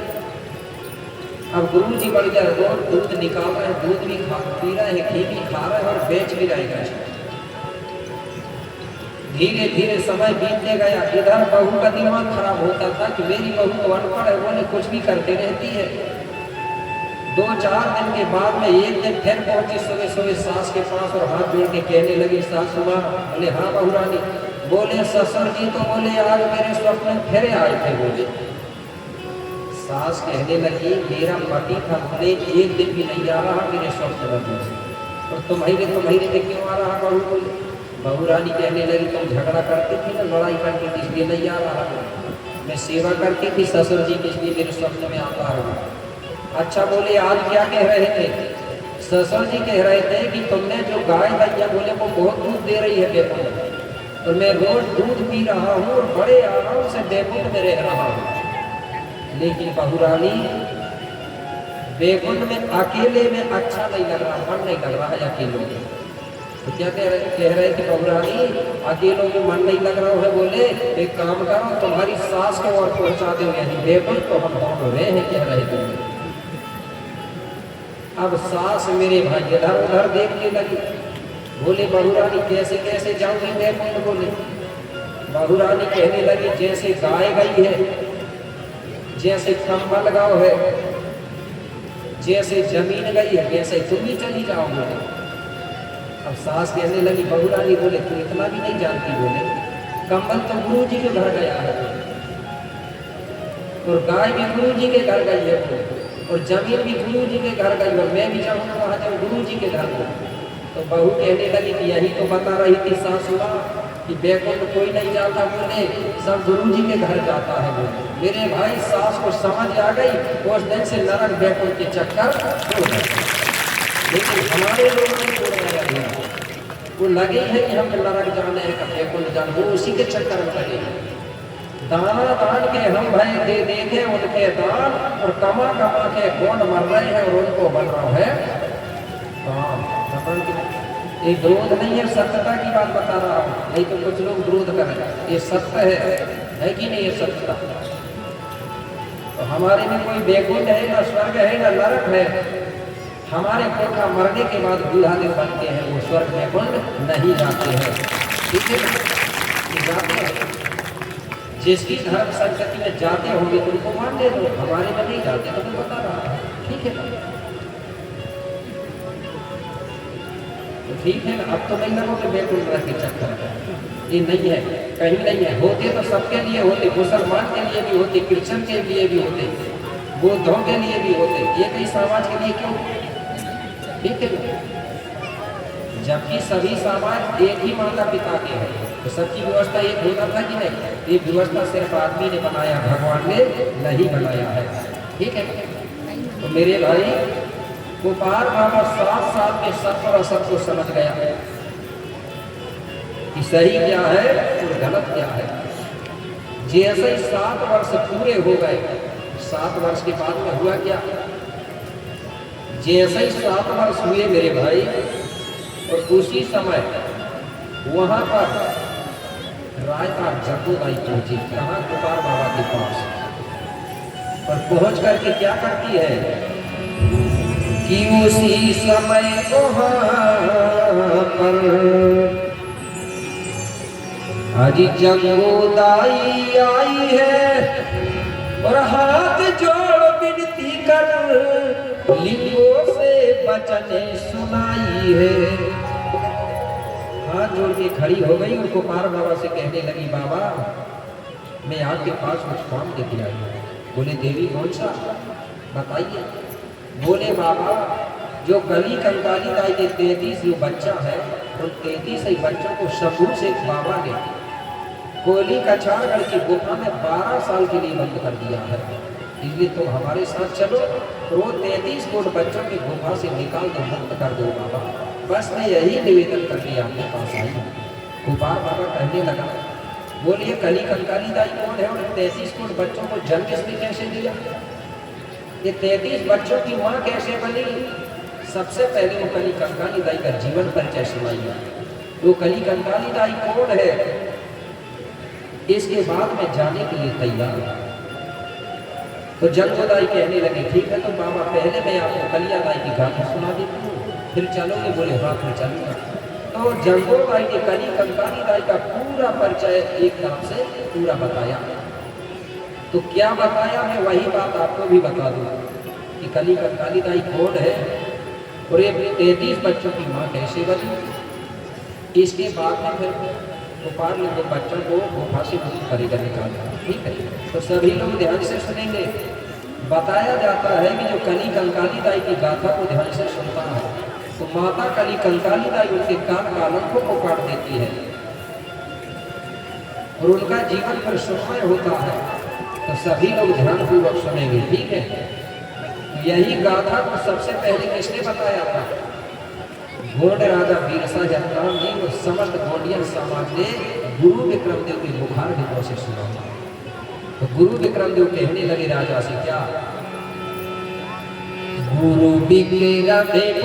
अब गुरुजी बढ़िया रोज दूध निकाल रहे हैं, दूध भी पी रहे हैं, घी भी खा रहे हैं और बेच भी रहे हैं। धीरे धीरे समय बीतने गया। इधर बहू का दिमाग खराब होता था कि मेरी बहू तो अनपढ़ है, बोले कुछ भी करते रहती है। 2-4 दिन के बाद में एक दिन फिर पहुंची सुबह सास के पास और हाथ जोड़ के कहने लगी सासू माँ। बोले हाँ बहू रानी। बोले ससुर जी तो बोले आज मेरे स्वप्न में फिर आए थे। बोले सास कहने लगी मेरा पति था, बोले एक दिन भी नहीं आ रहा मेरे स्वप्न में, और तुम्हारे में क्यों आ रहा? बहू बोले बहू रानी कहने लगी तुम झगड़ा करती थी ना, लड़ाई करती थी, इसलिए नहीं आ रहा। मैं सेवा करती थी ससुर जी की, इसलिए मेरे स्वप्न में आता है। अच्छा बोले आज क्या कह रहे थे? ससुर जी कह रहे थे कि तुमने जो गाय दी, बोले वो बहुत दूध दे रही है बेटा, और मैं रोज दूध पी रहा हूँ और बड़े आराम से बैकुंठ में रह रहा हूँ। लेकिन बहुरानी बैकुंठ में अकेले में अच्छा नहीं लग रहा, मन नहीं लग रहा है अकेलों में। तो क्या कह रहे थे बहुरानी, अकेलों में मन नहीं लग रहा है। बोले एक काम करो, तुम्हारी सास को और पहुंचा दो यहीं बैकुंठ, तो हम दोनों रहे हैं, कह रहे थे। अब सास मेरे भाई इधर उधर देखने लगी। बोले बहुरानी कैसे कैसे जाऊंगी बैकुंठ? बोले बहुरानी कहने लगी जैसे गाय गई है, जैसे कंबल गाँव है, जैसे जमीन गई है, वैसे तुम भी चली जाओगे। अब सास कहने लगी बहुरानी बोले तू इतना भी नहीं जानती। बोले कंबल तो गुरु जी के घर गया है, और गाय भी गुरु जी के घर गई है, और जमीन भी गुरु जी के घर गई, और मैं भी जाऊँगा वहाँ जब गुरु जी के घर को। तो बहू कहने लगी कि यही तो बता रही थी सासुआ कि बैकुंठ कोई नहीं जाता, बोले सब गुरु जी के घर जाता है। बोले मेरे भाई सास को समझ आ गई, उस दिन से नरक बैकुंठ के चक्कर छोड़ गए। लेकिन हमारे लोग नहीं छोड़ रहे, वो लगे हैं कि हम नरक जाने हैं, बैकुंठ जाने, वो उसी के चक्कर में लगे हैं। दाना दान के हम भाई दे देखे उनके दान, और कमा कमा के कौन मर रहे हैं और उनको बन रहा है काम। ये विरोध नहीं है, सत्यता की बात बता रहा हूँ, नहीं तो कुछ लोग विरोध करें। ये सत्य है कि नहीं? ये सत्यता। तो हमारे में कोई बैकुंठ है ना, स्वर्ग है ना नरक है। हमारे कुल का मरने के बाद दूल्हा देव बनते हैं, वो स्वर्ग बैकुंठ नहीं जाते हैं। ठीक है, जाते हैं जिसकी धर्म संस्कृति में जाते होंगे तो उनको मान ले दो, हमारे में नहीं जाते तो मैं बता रहा हूँ। ठीक है, तो ठीक है ना। अब तो नहीं लगोगे बैकुंठ नरक के चक्कर, ये नहीं है, कहीं नहीं है। होते तो सबके लिए होते, मुसलमान के लिए भी होते, क्रिश्चियन के लिए भी होते, बौद्धों के लिए भी होते, ये कई समाज के लिए क्यों? ठीक है, जबकि सभी समाज एक ही माता पिता के हैं, तो सबकी व्यवस्था एक होना था कि नहीं? ये व्यवस्था सिर्फ आदमी ने बनाया, भगवान ने नहीं बनाया है। ठीक है, तो मेरे भाई गोपाल बाबा 7 साल में सब और असर को समझ गया है कि सही क्या है और गलत क्या है। जैसे ही 7 वर्ष पूरे हो गए, 7 वर्ष के बाद में हुआ क्या? जैसे ही 7 वर्ष हुए मेरे भाई, और उसी समय वहां पर रायता जग्गूबाई पहुंची, कहाँ? गोपाल बाबा के पास। और पहुंच करके क्या करती है कि उसी समय वहां पर आज जग्गूबाई आई है, और हाथ जोड़ विनती कर लिंगों से बचने सुनाई है। हाथ जोड़ के खड़ी हो गई और गोपाल बाबा से कहने लगी बाबा मैं आपके पास कुछ काम लेके आई हूँ। बोले देवी कौन सा? बताइए। बोले बाबा जो गली कंकाली दाई के 33 जो बच्चा है, उन 33 ही बच्चों को सबूत से बाबा ने कोयली कछाड़गढ़ की गुफा में 12 साल के लिए बंद कर दिया है। इसलिए तुम हमारे साथ चलो, तो वो 33 कोट बच्चों की गुफा से निकाल कर मुक्त कर दो बाबा। बस मैं यही निवेदन करके आपके पास आई हूँ। गोपाल बाबा कहने लगा, बोलिए कली कंकाली दाई कौन है और 33 कोट बच्चों को जन्म इसने कैसे दिया? ये 33 बच्चों की माँ कैसे बनी? सबसे पहले वो कली कंकाली दाई का जीवन परिचय सुनाइए। वो कली कंकाली दाई कौन है, इसके बाद में जाने के लिए तैयार है। तो जग्गूबाई कहने लगे ठीक है, तो बाबा पहले मैं आपको कलिया दाई की गाथा सुना देती हूँ, फिर चलोगे? बोले हाँ फिर चलूँगा। तो जग्गूबाई ने कली कंकाली दाई का पूरा परिचय एक तरफ से पूरा बताया। तो क्या बताया मैं वही बात आपको भी बता दूँ कि कली कंकाली दाई कौन है और ये 33 बच्चों की माँ कैसे बनी। इसके बाद में फिर गोपाल ने तो बच्चों को गुफा से मुक्त करेगा निकाला। ठीक है, तो सभी लोग ध्यान से सुनेंगे। बताया जाता है कि जो कली कंकाली दाई की गाथा को ध्यान से सुनता है तो माता कली कंकाली दाई उनके कान कालंकों को काट देती है और उनका जीवन पर सुखमय होता है। तो सभी लोग ध्यानपूर्वक सुनेंगे। ठीक है, यही गाथा को सबसे पहले किसने बताया था? गोंड राजा बीरसा जत्रा जी और समस्त गोंडियन समाज ने गुरु विक्रमदेव के बुखार के से सुना। तो गुरु विक्रमदेव कहने लगे राजा से, क्या गुरु विक्रमदेव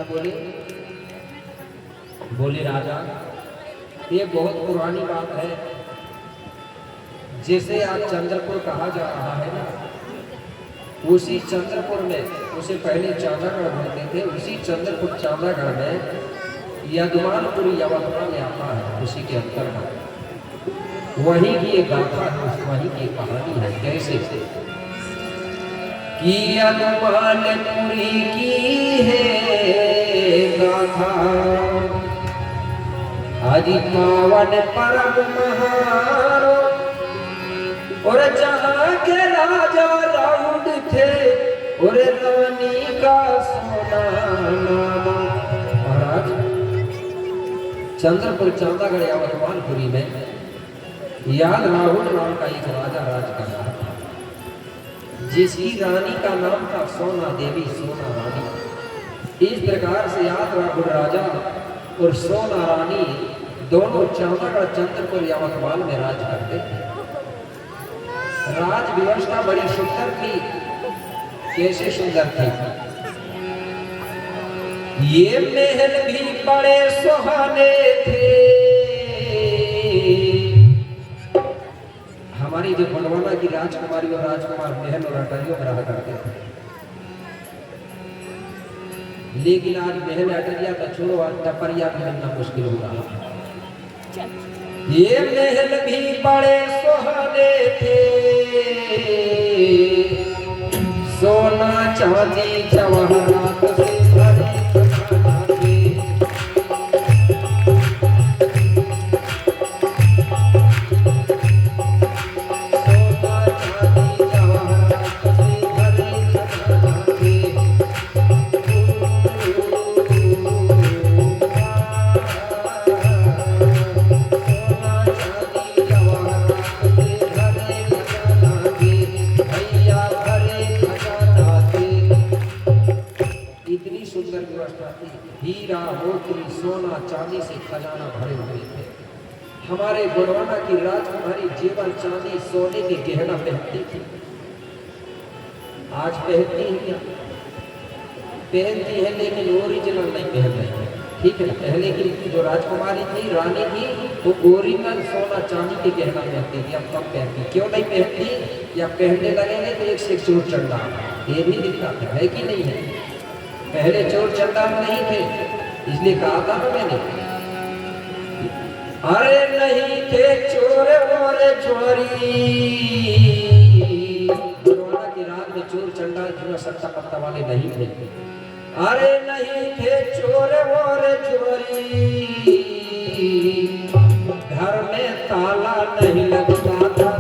बोले बोले राजा, ये बहुत पुरानी बात है। जैसे आज चंद्रपुर कहा जा रहा है ना, उसी चंद्रपुर में, उसे पहले चांदागढ़ बोलते थे, उसी चंद्रपुर चांदागढ़ में यदमानपुरी यवतमाल में आता है, उसी के अंतर्गत वहीं की एक गाथा है, वहीं की कहानी है। कैसे कि यदमानपुरी की है गाथा, आज पावन परम महान, और जहाँ के राजा राउंड थे और रानी का सोना नाम। महाराज चंद्रपुर चांदागढ़ यवतमालपुरी में याद राहुल नाम का एक राजा राज कर रहा था, जिसकी रानी का नाम था सोना देवी, सोना रानी। इस प्रकार से याद राहुल राजा और सोना रानी दोनों चांदागढ़ चंद्रपुर यवतमाल में राज करते थे। राज व्यवस्था बड़ी सुंदर थी। कैसे सुंदर थी? ये महल भी बड़े सुहाने थे। हमारी जो बलवाना की राजकुमारी और राजकुमार महल और अटरियों में रहा करते थे, लेकिन आज महल अटरिया का छोड़ो, आज टपरिया भी मिलना मुश्किल हो रहा। ये महल भी बड़े सुहाने थे, सोना चांदी जवाहरात से भरे खजाना थे। सोना चांदी जवाहरात से भरे खजाना थे। हीरा मोती सोना चांदी से खजाना भरे हुए थे। हमारे बड़वाना की राजकुमारी जेवर चांदी सोने के गहना पहनती थी। आज पहनती है क्या? पहनती है, लेकिन ओरिजिनल नहीं पहन रही है। ठीक है, पहले की जो राजकुमारी थी, रानी थी, वो ओरिजिनल सोना चांदी के गहना पहनती थी। अब कम पहनती, क्यों नहीं पहनती? या पहनने लगेंगे तो एक से एक चोर चंदा, ये भी दिक्कत है कि नहीं है? पहले चोर चंदार नहीं थे, इसलिए कहा था ना मैंने, अरे नहीं थे चोर और चोरी। बड़वाना की रात में चोर चंडाल जुआ सट्टा पत्ता वाले नहीं थे। अरे नहीं थे चोर और चोरी, घर में ताला नहीं लगता था।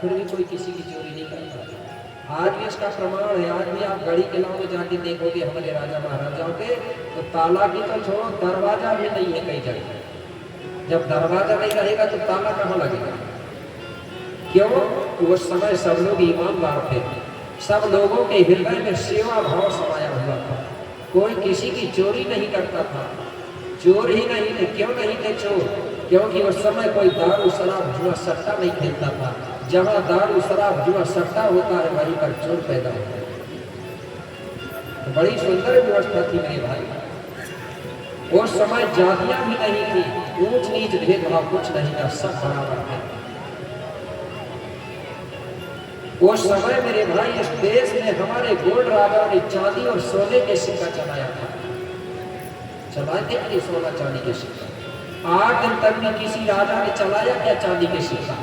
फिर भी कोई किसी की चोरी नहीं करता। आज भी इसका प्रमाण है। आज भी आप गढ़ी किलाओं में जाके देखोगे हमारे राजा महाराजाओं के, तो ताला की तो छोड़ो, दरवाजा भी नहीं है कई जगह। जब दरवाजा नहीं रहेगा तो ताला कहाँ लगेगा? क्यों? उस समय सब लोग ईमानदार थे, सब लोगों के हृदय में सेवा भाव समाया हुआ था। कोई किसी की चोरी नहीं करता था। चोर ही नहीं थे। क्यों नहीं थे चोर? क्योंकि उस समय कोई दारू शराब जुआ सट्टा नहीं खेलता था। जहाँ दारू शराब जुआ सट्टा होता है, वहीं पर चोर पैदा होता है। तो बड़ी सुंदर व्यवस्था थी मेरे भाई। उस समय जातियां भी नहीं थी, ऊंच नीच भेदभाव कुछ नहीं था, सब बराबर थे। उस समय मेरे भाई इस देश में हमारे गोल्ड राजा ने चांदी और सोने के सिक्का चलाया था। चलाते थे सोना चांदी के सिक्का। 8 दिन तक में किसी राजा ने चलाया क्या चांदी के सिक्का?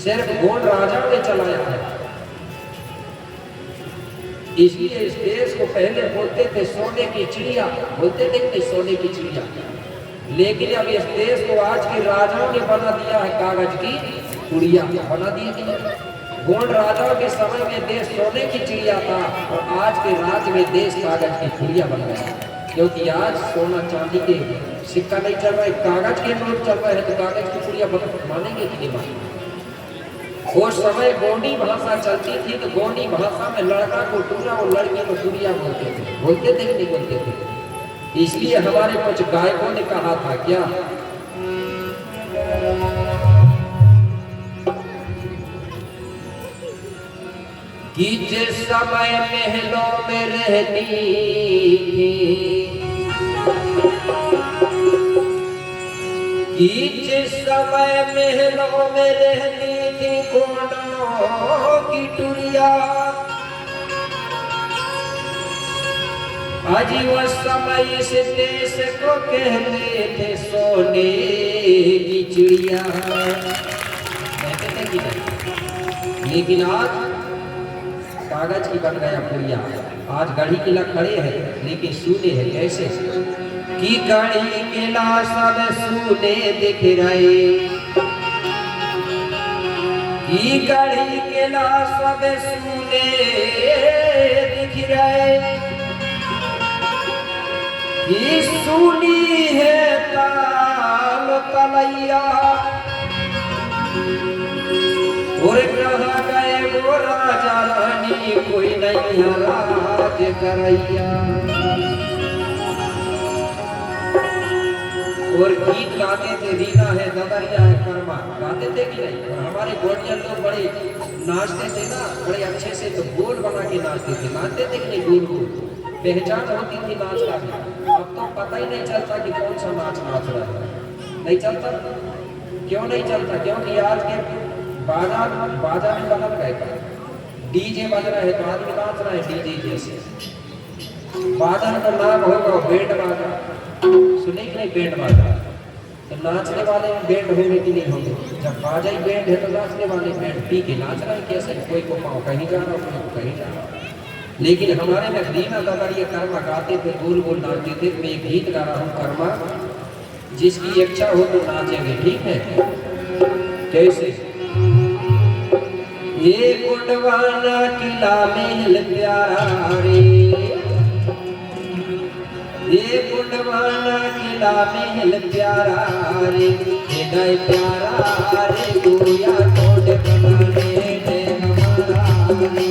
सिर्फ गोल्ड राजा ने चलाया है। इसलिए इस देश को पहले बोलते थे सोने की चिड़िया, बोलते थे कि सोने की चिड़िया, लेकिन अब इस देश को आज के राजाओं ने बना दिया है कागज की गुड़िया बना दी थी। गोंड राजाओं के समय में देश सोने की चिड़िया था और आज के राज्य में देश कागज की गुड़िया बन गया, क्योंकि आज सोना चांदी के सिक्का नहीं चल रहा है, कागज के नोट चल रहे हैं, तो कागज की गुड़िया मानेंगे कि नहीं मानेंगे? उस समय गोंडी भाषा चलती थी, तो गोंडी भाषा में लड़का को टूरा और लड़की को गुड़िया बोलते थे कि नहीं बोलते थे? इसलिए हमारे कुछ गायकों ने कहा था क्या, कि जिस समय महलों में रहती कि जिस समय महलों में रहती थी गोंडों की टुरिया, आज वह समय इस देश को कहते थे सोने की चिड़िया। कहते थे कि नहीं, लेकिन आज कागज की बन गया पुड़िया। आज गढ़ी किला खड़े हैं लेकिन सूने हैं। कैसे कि गढ़ी किला सब सूने दिख रहे, कि गढ़ी किला सब सूने दिख रहे, कि सुनी है ताल तलैया, और कहा गए वो राजा रानी कोई नहीं राज करैया। और गीत गाते थे, रीना है ददरिया है कर्मा, गाते थे कि नहीं? और हमारे गोटिया लोग बड़े नाचते थे ना, बड़े अच्छे से, तो गोल बना के नाचते थे, नाचते थे कि नहीं? गोल गोल पहचान होती थी नाच का भी। अब तो पता ही नहीं चलता कि कौन सा नाच नाच रहा है, नहीं चलता। क्यों नहीं चलता? क्योंकि आज के बाजा में बदल गए, डीजे बज रहा है तो आदमी नाच रहा है डीजे जैसे। बाजा का नाम होगा बैंड बाजा, सुने कि नहीं? बैंड बाजा, तो नाचने वाले बैंड होंगे कि नहीं होंगे? जब बाजा ही बैंड है तो नाचने वाले बैंड पी के नाच रहा है कैसे? कोई को पाओ कहीं जा रहा, कोई को कहीं जा रहा। लेकिन हमारे में रीना ददरिया कर्मा गाते थे, गोल गोल नाचते थे। मैं एक गीत गा रहा हूँ कर्मा, जिसकी इच्छा हो तो नाचेंगे, ठीक है? कैसे? ये कुंडवाना किला महल प्यारा रे, ये कुंडवाना किला महल प्यारा रे, ये गए प्यारा रे गोया कोड बनाने दे हमारा रे।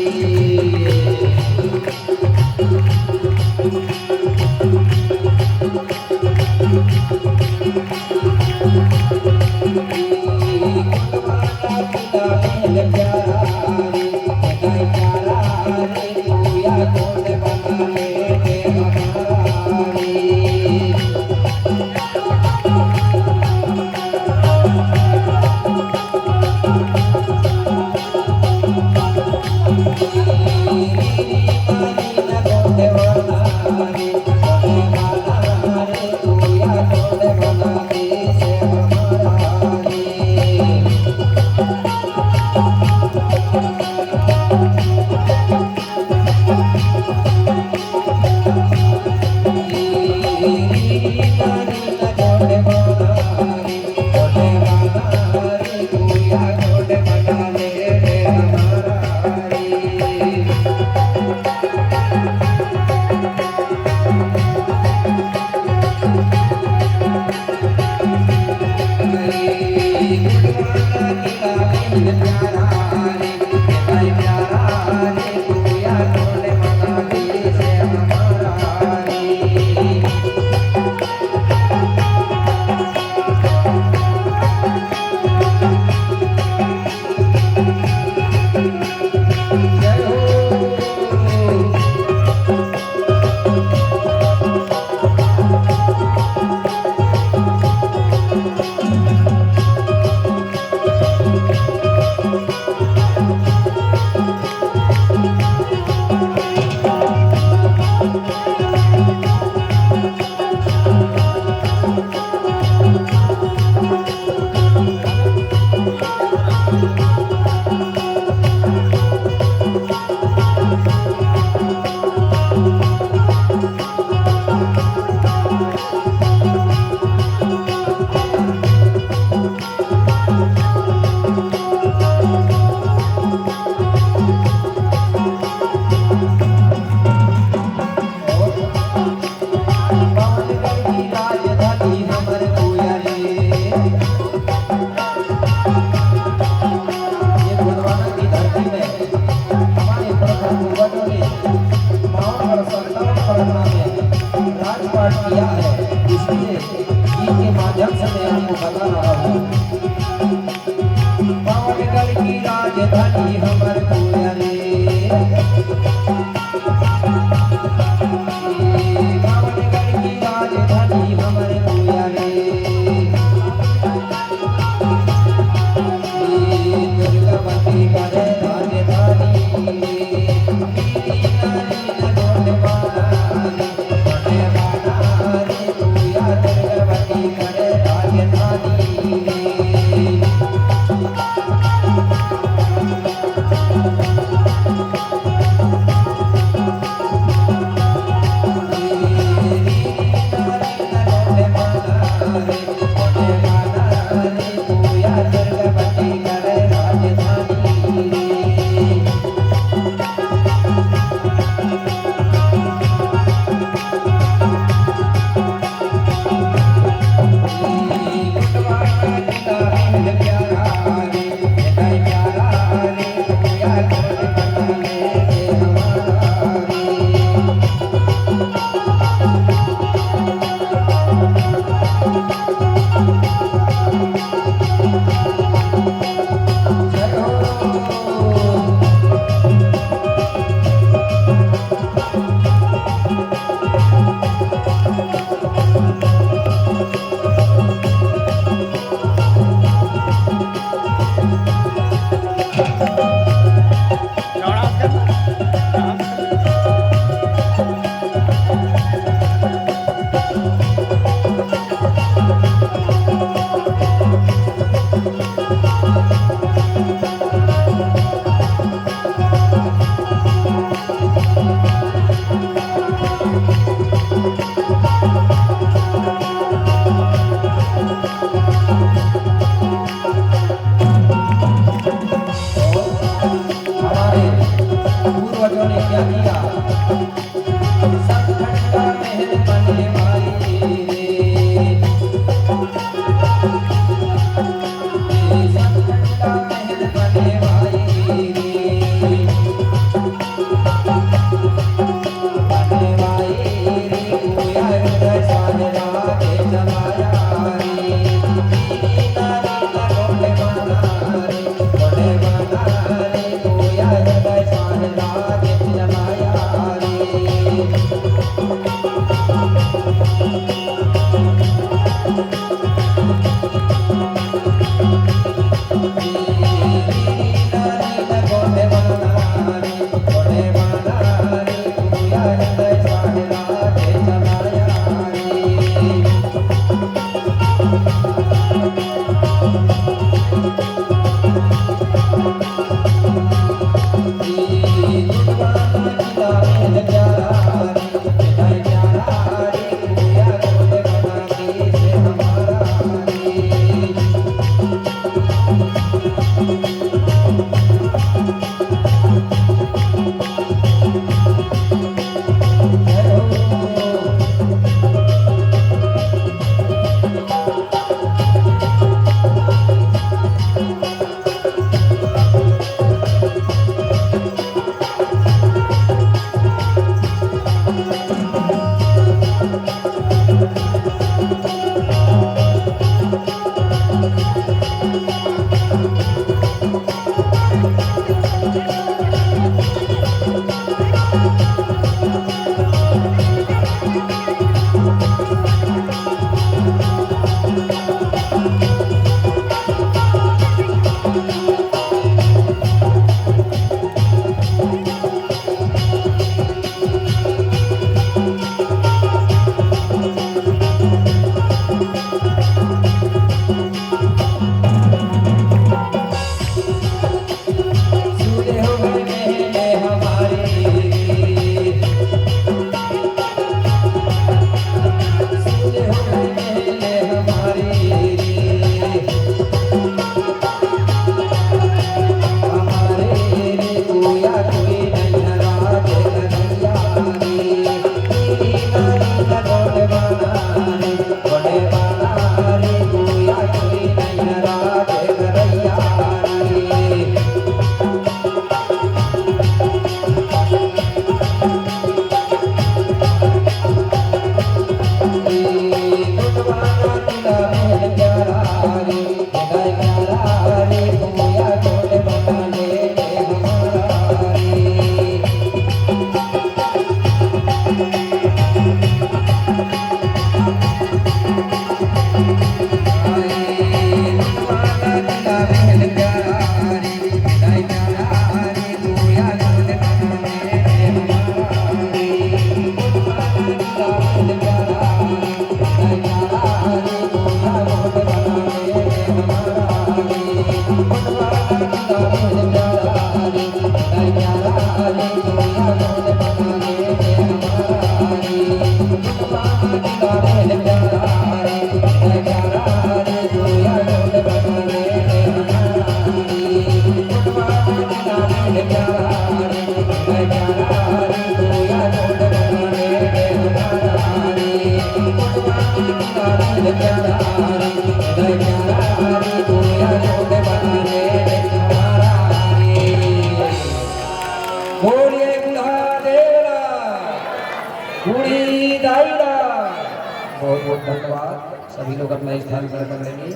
बहुत बहुत धन्यवाद। सभी लोग अपना स्थान ग्रहण कर लेंगे।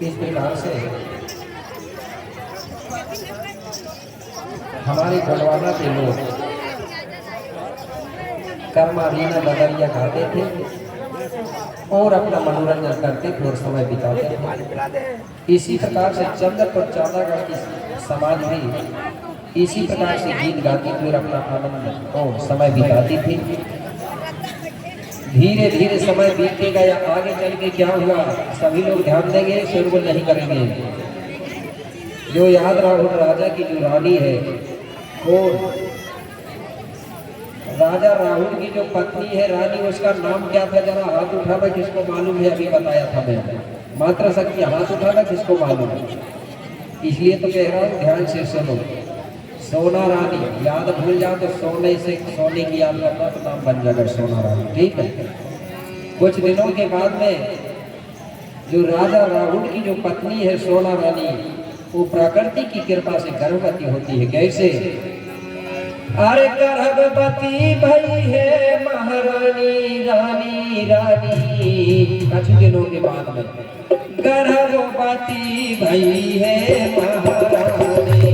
इस प्रकार से हमारे गढ़वाला के लोग कर्मारीना बदरिया गाते थे और अपना मनोरंजन करते थे और समय बिताते थे। इसी प्रकार से चंद्रपुर चांदागढ़ की समाज भी इसी प्रकार से गीत गाती थी और अपना आनंद और समय बिताती थी। धीरे धीरे समय बीतते गया, आगे चल के क्या हुआ सभी लोग ध्यान देंगे, शोरगुल नहीं करेंगे। जो याद राहुल राजा की जो रानी है वो राजा राहुल की जो पत्नी है रानी, उसका नाम क्या था? जरा हाथ उठाना किसको मालूम है? अभी बताया था मैंने, मात्र शक्ति हाथ उठाना किसको मालूम है? इसलिए तो कह रहा हूँ ध्यान से सुनो। सोना रानी, याद भूल जाओ तो सोने से सोने की याद करना तो नाम बन जाएगा सोना रानी, ठीक है। कुछ दिनों के बाद में जो राजा राहुल की जो पत्नी है सोना रानी, वो प्रकृति की कृपा से गर्भवती होती है। कैसे? अरे गर्भवती भई है महारानी रानी रानी, कुछ दिनों के बाद में गर्भवती भई है महारानी।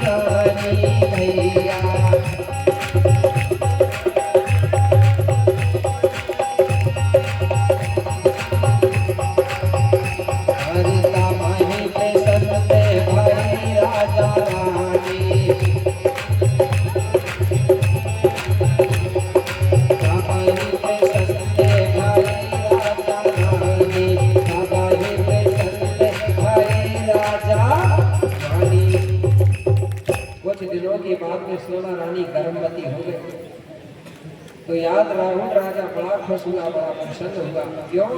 रानी मैया हरिता माही पे सत्य भाई राजा रानी माही पे सत्य भाई राजा रानी माही पे सत्य भाई राजा रानी। कुछ दिनों के बाद में सोना रानी गर्भवती हो गई तो याद राहुल राजा बड़ा खुश हुआ, बड़ा प्रसन्न हुआ। क्यों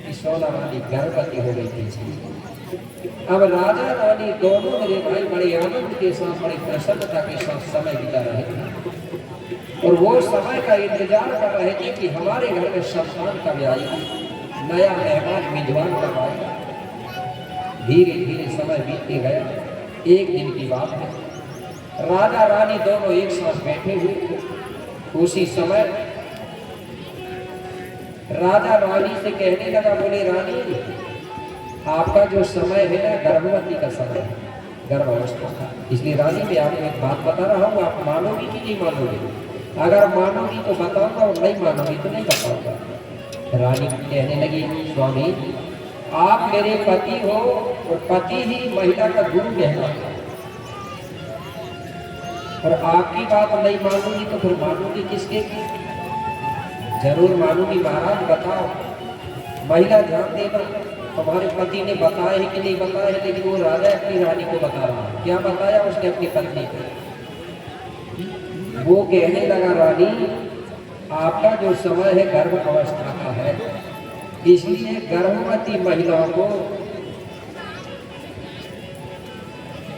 कि सोना रानी गर्भवती हो गई थी। अब राजा रानी दोनों मेरे भाई बड़े आनंद के साथ, बड़ी प्रसन्नता के साथ समय बिता रहे थे और वो समय का इंतजार कर रहे थे कि हमारे घर में संतान कब आएगा, नया मेहमान मेजबान कब आएगा। धीरे धीरे समय बीतते गया। एक दिन की बात है, राजा रानी दोनों एक साथ बैठे हुए थे। उसी समय राजा रानी से कहने लगा, बोले रानी आपका जो समय है ना गर्भवती का समय है, गर्भावस्था का। इसलिए रानी मैं आपको एक बात बता रहा हूँ, आप मानोगी कि नहीं मानोगे? अगर मानोगी तो बताऊंगा और नहीं मानोगी तो नहीं बताऊंगा। रानी कहने लगी, स्वामी आप मेरे पति हो और पति ही महिला का गुरु कहलाता है और आपकी बात नहीं मानूंगी तो फिर मानूंगी किसके की? जरूर मानूंगी महाराज, बताओ। महिला ध्यान देना, तुम्हारे पति ने बताया है कि नहीं बताया है, लेकिन वो राजा अपनी रानी को बता रहा है। क्या बताया उसने अपनी पत्नी को? वो कहने लगा, रानी आपका जो समय है गर्भ अवस्था का है, इसलिए गर्भवती महिलाओं को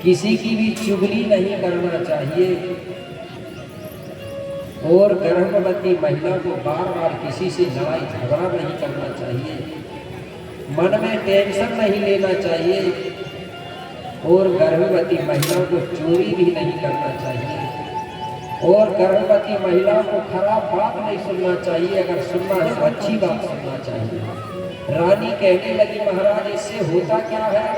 किसी की भी चुगली नहीं करना चाहिए और गर्भवती महिला को बार बार किसी से लड़ाई झगड़ा नहीं करना चाहिए, मन में टेंशन नहीं लेना चाहिए और गर्भवती महिला को चोरी भी नहीं करना चाहिए और गर्भवती महिला को खराब बात नहीं सुनना चाहिए, अगर सुनना है तो अच्छी बात सुनना चाहिए। रानी कहने लगी, महाराज इससे होता क्या है?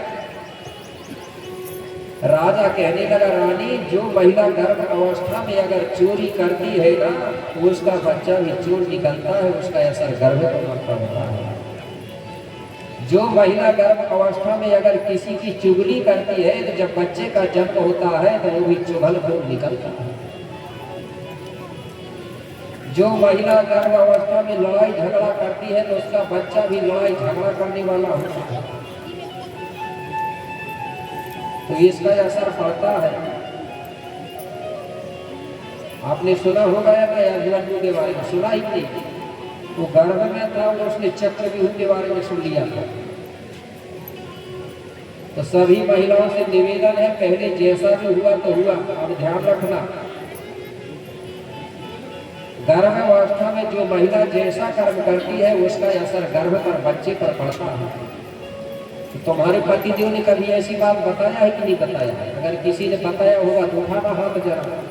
राजा कहने लगा, रानी जो महिला गर्भ अवस्था में अगर चोरी करती है ना तो उसका बच्चा भी चोर निकलता है, उसका असर गर्भ पर पड़ता है। जो महिला गर्भ अवस्था में अगर किसी की चुगली करती है तो जब बच्चे का जन्म होता है तो वो भी चुगलखोर निकलता है। जो महिला गर्भ अवस्था में लड़ाई झगड़ा करती है तो उसका बच्चा भी लड़ाई झगड़ा करने वाला होता है, तो इसका असर पड़ता है। आपने सुना होगा या अभिमन्यु के बारे में? सुना ही नहीं। वो गर्भ में था, उसने चक्रव्यूह के बारे में सुन लिया था। तो सभी महिलाओं से निवेदन है, पहले जैसा भी हुआ तो हुआ, अब ध्यान रखना गर्भ अवस्था में जो महिला जैसा कर्म करती है उसका असर गर्भ पर, बच्चे पर पड़ता है। तो तुम्हारे पतिदेव ने कभी ऐसी बात बताया है कि नहीं बताया? अगर किसी ने बताया होगा तो उठाना हाथ जरा।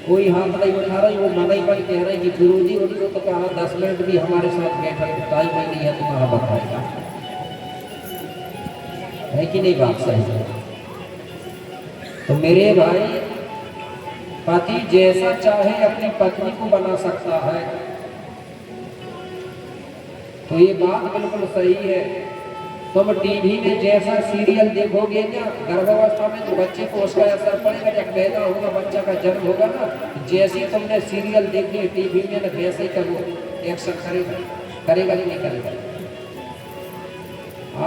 कोई हाथ नहीं उठा रही, वो मना ही पर कह रहे कि गुरुजी उनको तो कहा 10 मिनट भी हमारे साथ बैठा, टाइम ही नहीं है तुम्हारा बताएगा, है कि नहीं बात सही? तो मेरे भाई पति जैसा चाहे अपनी पत्नी को बना सकता है, तो ये बात बिल्कुल सही है। तुम टीवी में जैसा सीरियल देखोगे ना गर्भावस्था में तो बच्चे को उसका असर पड़ेगा, जब पैदा होगा बच्चा का जन्म होगा ना, जैसे तुमने सीरियल देखी टीवी में ना वैसे ही करो, एक्शन करेगा, करेगा कि नहीं करेगा?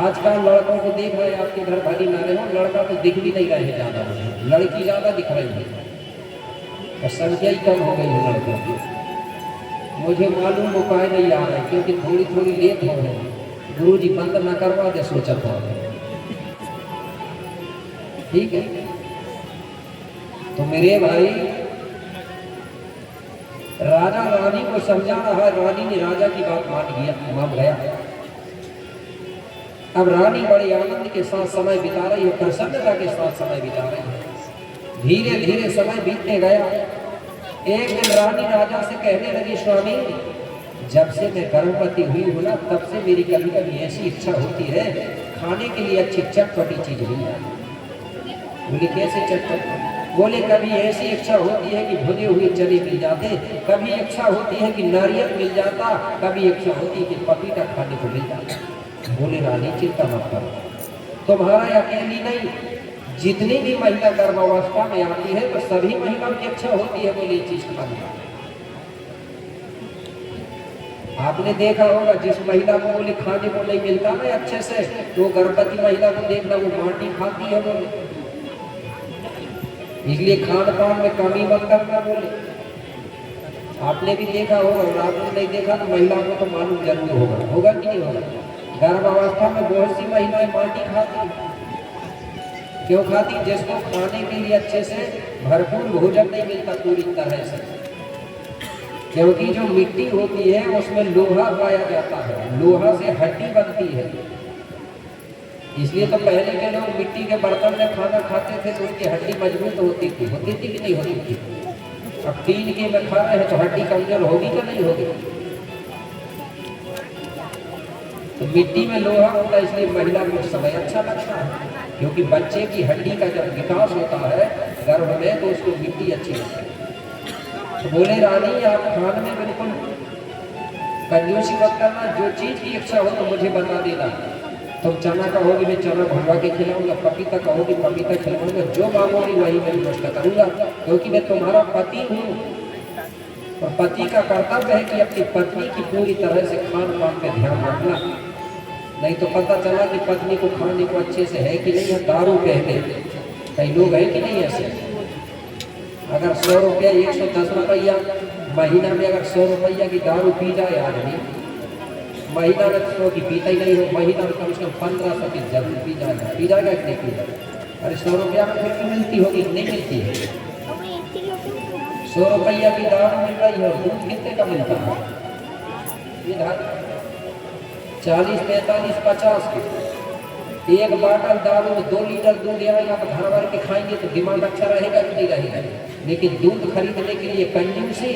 आजकल लड़कों को देख रहे, आपके घर भली ना रहे हो, लड़का तो दिख भी नहीं रहे ज्यादा, लड़की ज्यादा दिख रही है और संख्या ही कम हो गई है लड़कों की। मुझे मालूम उपाय नहीं आ रहा है क्योंकि थोड़ी थोड़ी लेट हो रही है। गुरुजी बंद ना करवा दे, सोचा था। ठीक है, तो मेरे भाई राजा रानी को समझा रहा, रानी ने राजा की बात मान गया। अब रानी बड़े आनंद के साथ समय बिता रही है, प्रसन्नता के साथ समय बिता रही है। धीरे धीरे समय बीतने गया। एक दिन रानी राजा से कहने लगी, स्वामी जब से मैं गर्भवती हुई हूँ ना तब से मेरी कभी कभी ऐसी इच्छा होती है खाने के लिए अच्छी चटपटी चीज मिल जाए। बोली कैसे चटपटी? बोले कभी ऐसी इच्छा होती है कि भुने हुए चने मिल जाते, कभी इच्छा होती है कि नारियल मिल जाता, कभी इच्छा होती है कि पपीता खाने को मिल जाता। बोले रानी चिंता मत करो, तुम्हारा अकेली नहीं, जितनी भी महिला गर्भावस्था में आती है तो सभी महिलाओं की इच्छा होती है बोले चीज खाने। आपने देखा होगा जिस महिला को बोले खाने को नहीं मिलता ना अच्छे से, तो गर्भवती महिला को देखना वो माटी खाती है बोले। इसलिए खान पान में कमी मत करना बोले। आपने भी देखा होगा और आपने नहीं देखा तो महिला को तो मालूम जरूर होगा, होगा कि नहीं होगा। गर्भावस्था में बहुत सी महिलाएं माटी खाती, क्यों खाती? जिसको खाने के लिए अच्छे से भरपूर भोजन नहीं मिलता पूरी तरह से, क्योंकि जो मिट्टी होती है उसमें लोहा पाया जाता है, लोहा से हड्डी बनती है। इसलिए तो पहले के लोग मिट्टी के बर्तन में खाना खाते थे तो उसकी हड्डी मजबूत होती थी कि नहीं होती थी। अब टीन के में खा रहे हैं तो हड्डी कमजोर होगी कि नहीं होगी? तो मिट्टी में लोहा होता है, इसलिए महिला को उस समय अच्छा लगता है, क्योंकि बच्चे की हड्डी का जब विकास होता है गर्भ में तो उसको मिट्टी अच्छी लगती है। तो बोले रानी आप खाने में बिल्कुल कंजूसी मत करना, जो चीज की इच्छा हो तो मुझे बता देना। तुम चना कहोगी मैं चना भरवा के खिलाऊंगा, पपीता कहोगी पपीता खिलाऊंगा, जो मांगोगी वही मैं व्यवस्था करूंगा, क्योंकि मैं तुम्हारा पति हूँ। और पति का कर्तव्य है कि अपनी पत्नी की पूरी तरह से खान पान पे ध्यान रखना। नहीं तो पता चला कि पत्नी को खाने को अच्छे से है कि नहीं है, दारू पहले कई लोग हैं कि नहीं ऐसे। अगर 100 रुपया 110 रुपया महीना में अगर 100 रुपया की दारू पी जाए आदमी, महीना में 100 की पीता ही नहीं हो, महीना में कम से कम 1500 की जरूर पी जाएगा कि नहीं पी जाएगा। अरे 100 रुपया में फिर भी मिलती होगी, नहीं मिलती है? 100 रुपया की दारू मिल रही है, दूध कितने का मिलता है इधर? 40, 45, 50 की एक बाटल दारू में 2 लीटर दूध आएगा तो घर भर के खाएंगे तो दिमाग अच्छा रहेगा कि नहीं रहेगा? लेकिन दूध खरीदने के लिए कंजूसी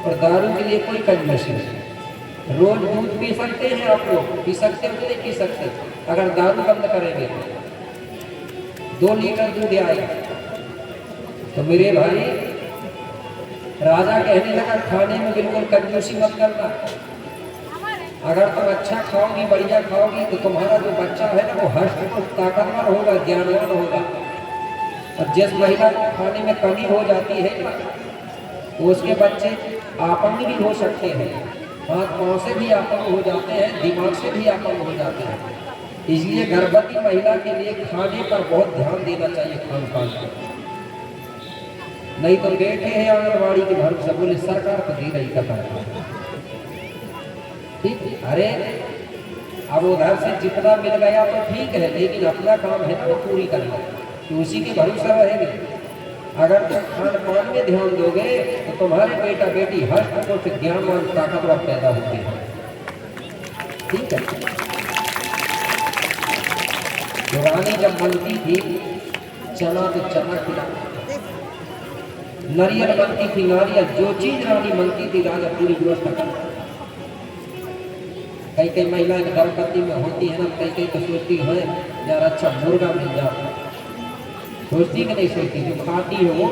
और दारू के लिए कोई कंजूसी नहीं। रोज दूध पी सकते हैं आप लोग, पी सकते हो कि नहीं पी सकते? अगर दारू बंद करेंगे तो 2 लीटर दूध आएगा। तो मेरे भाई राजा कहने लगा खाने में बिल्कुल कंजूसी मत करना। अगर तुम अच्छा खाओगी बढ़िया खाओगी तो तुम्हारा जो बच्चा है ना वो हष्ट ताकतवर होगा, ज्ञानवान होगा। और जिस महिला को खाने में कमी हो जाती है ना तो उसके बच्चे अपंग भी हो सकते हैं, हाथ पाँव से भी अपंग हो जाते हैं, दिमाग से भी अपंग हो जाते हैं। इसलिए गर्भवती महिला के लिए खाने पर बहुत ध्यान देना चाहिए, खान पान पर। नहीं तो बैठे हैं आंगनबाड़ी के भरोसे, बोले सरकार तो दे रही कथा। ठीक, अरे अब उधर से जितना मिल गया तो ठीक है, लेकिन अपना काम है ना वो पूरी करना, तो उसी के भरोसा रहेंगे। अगर तुम खान पान में ध्यान दोगे तो तुम्हारे बेटा बेटी हर कुछ ज्ञानवान ताकतवर पैदा होते हैं। ठीक है, तो रानी जब बनती थी चना तो चना खिला, नारियल बनती थी नारियल, जो चीज रानी बनती थी राजा पूरी व्यवस्था करता। कई महिलाएं गर्भवती में होती है ना, कई तो सोचती है यार अच्छा मुर्गा मिल जाता, सोचती कि नहीं सोचती? जो खाती है वो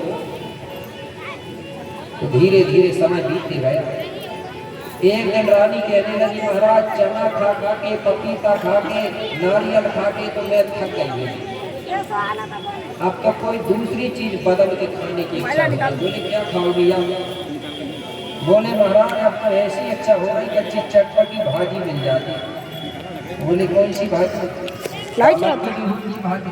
तो धीरे धीरे समय बीतते गए। एक दिन रानी कहने लगी महाराज चना खा खा के, पपीता खा के, नारियल खा के तो मैं थक गई हूँ, अब तो कोई दूसरी चीज बदल के खाने की इच्छा है। बोले क्या खाओगी आप? बोले महाराज अब तो ऐसी इच्छा हो रही कि अच्छी चटपटी भाजी मिल जाती। बोले कौन सी भाजी? भाजी।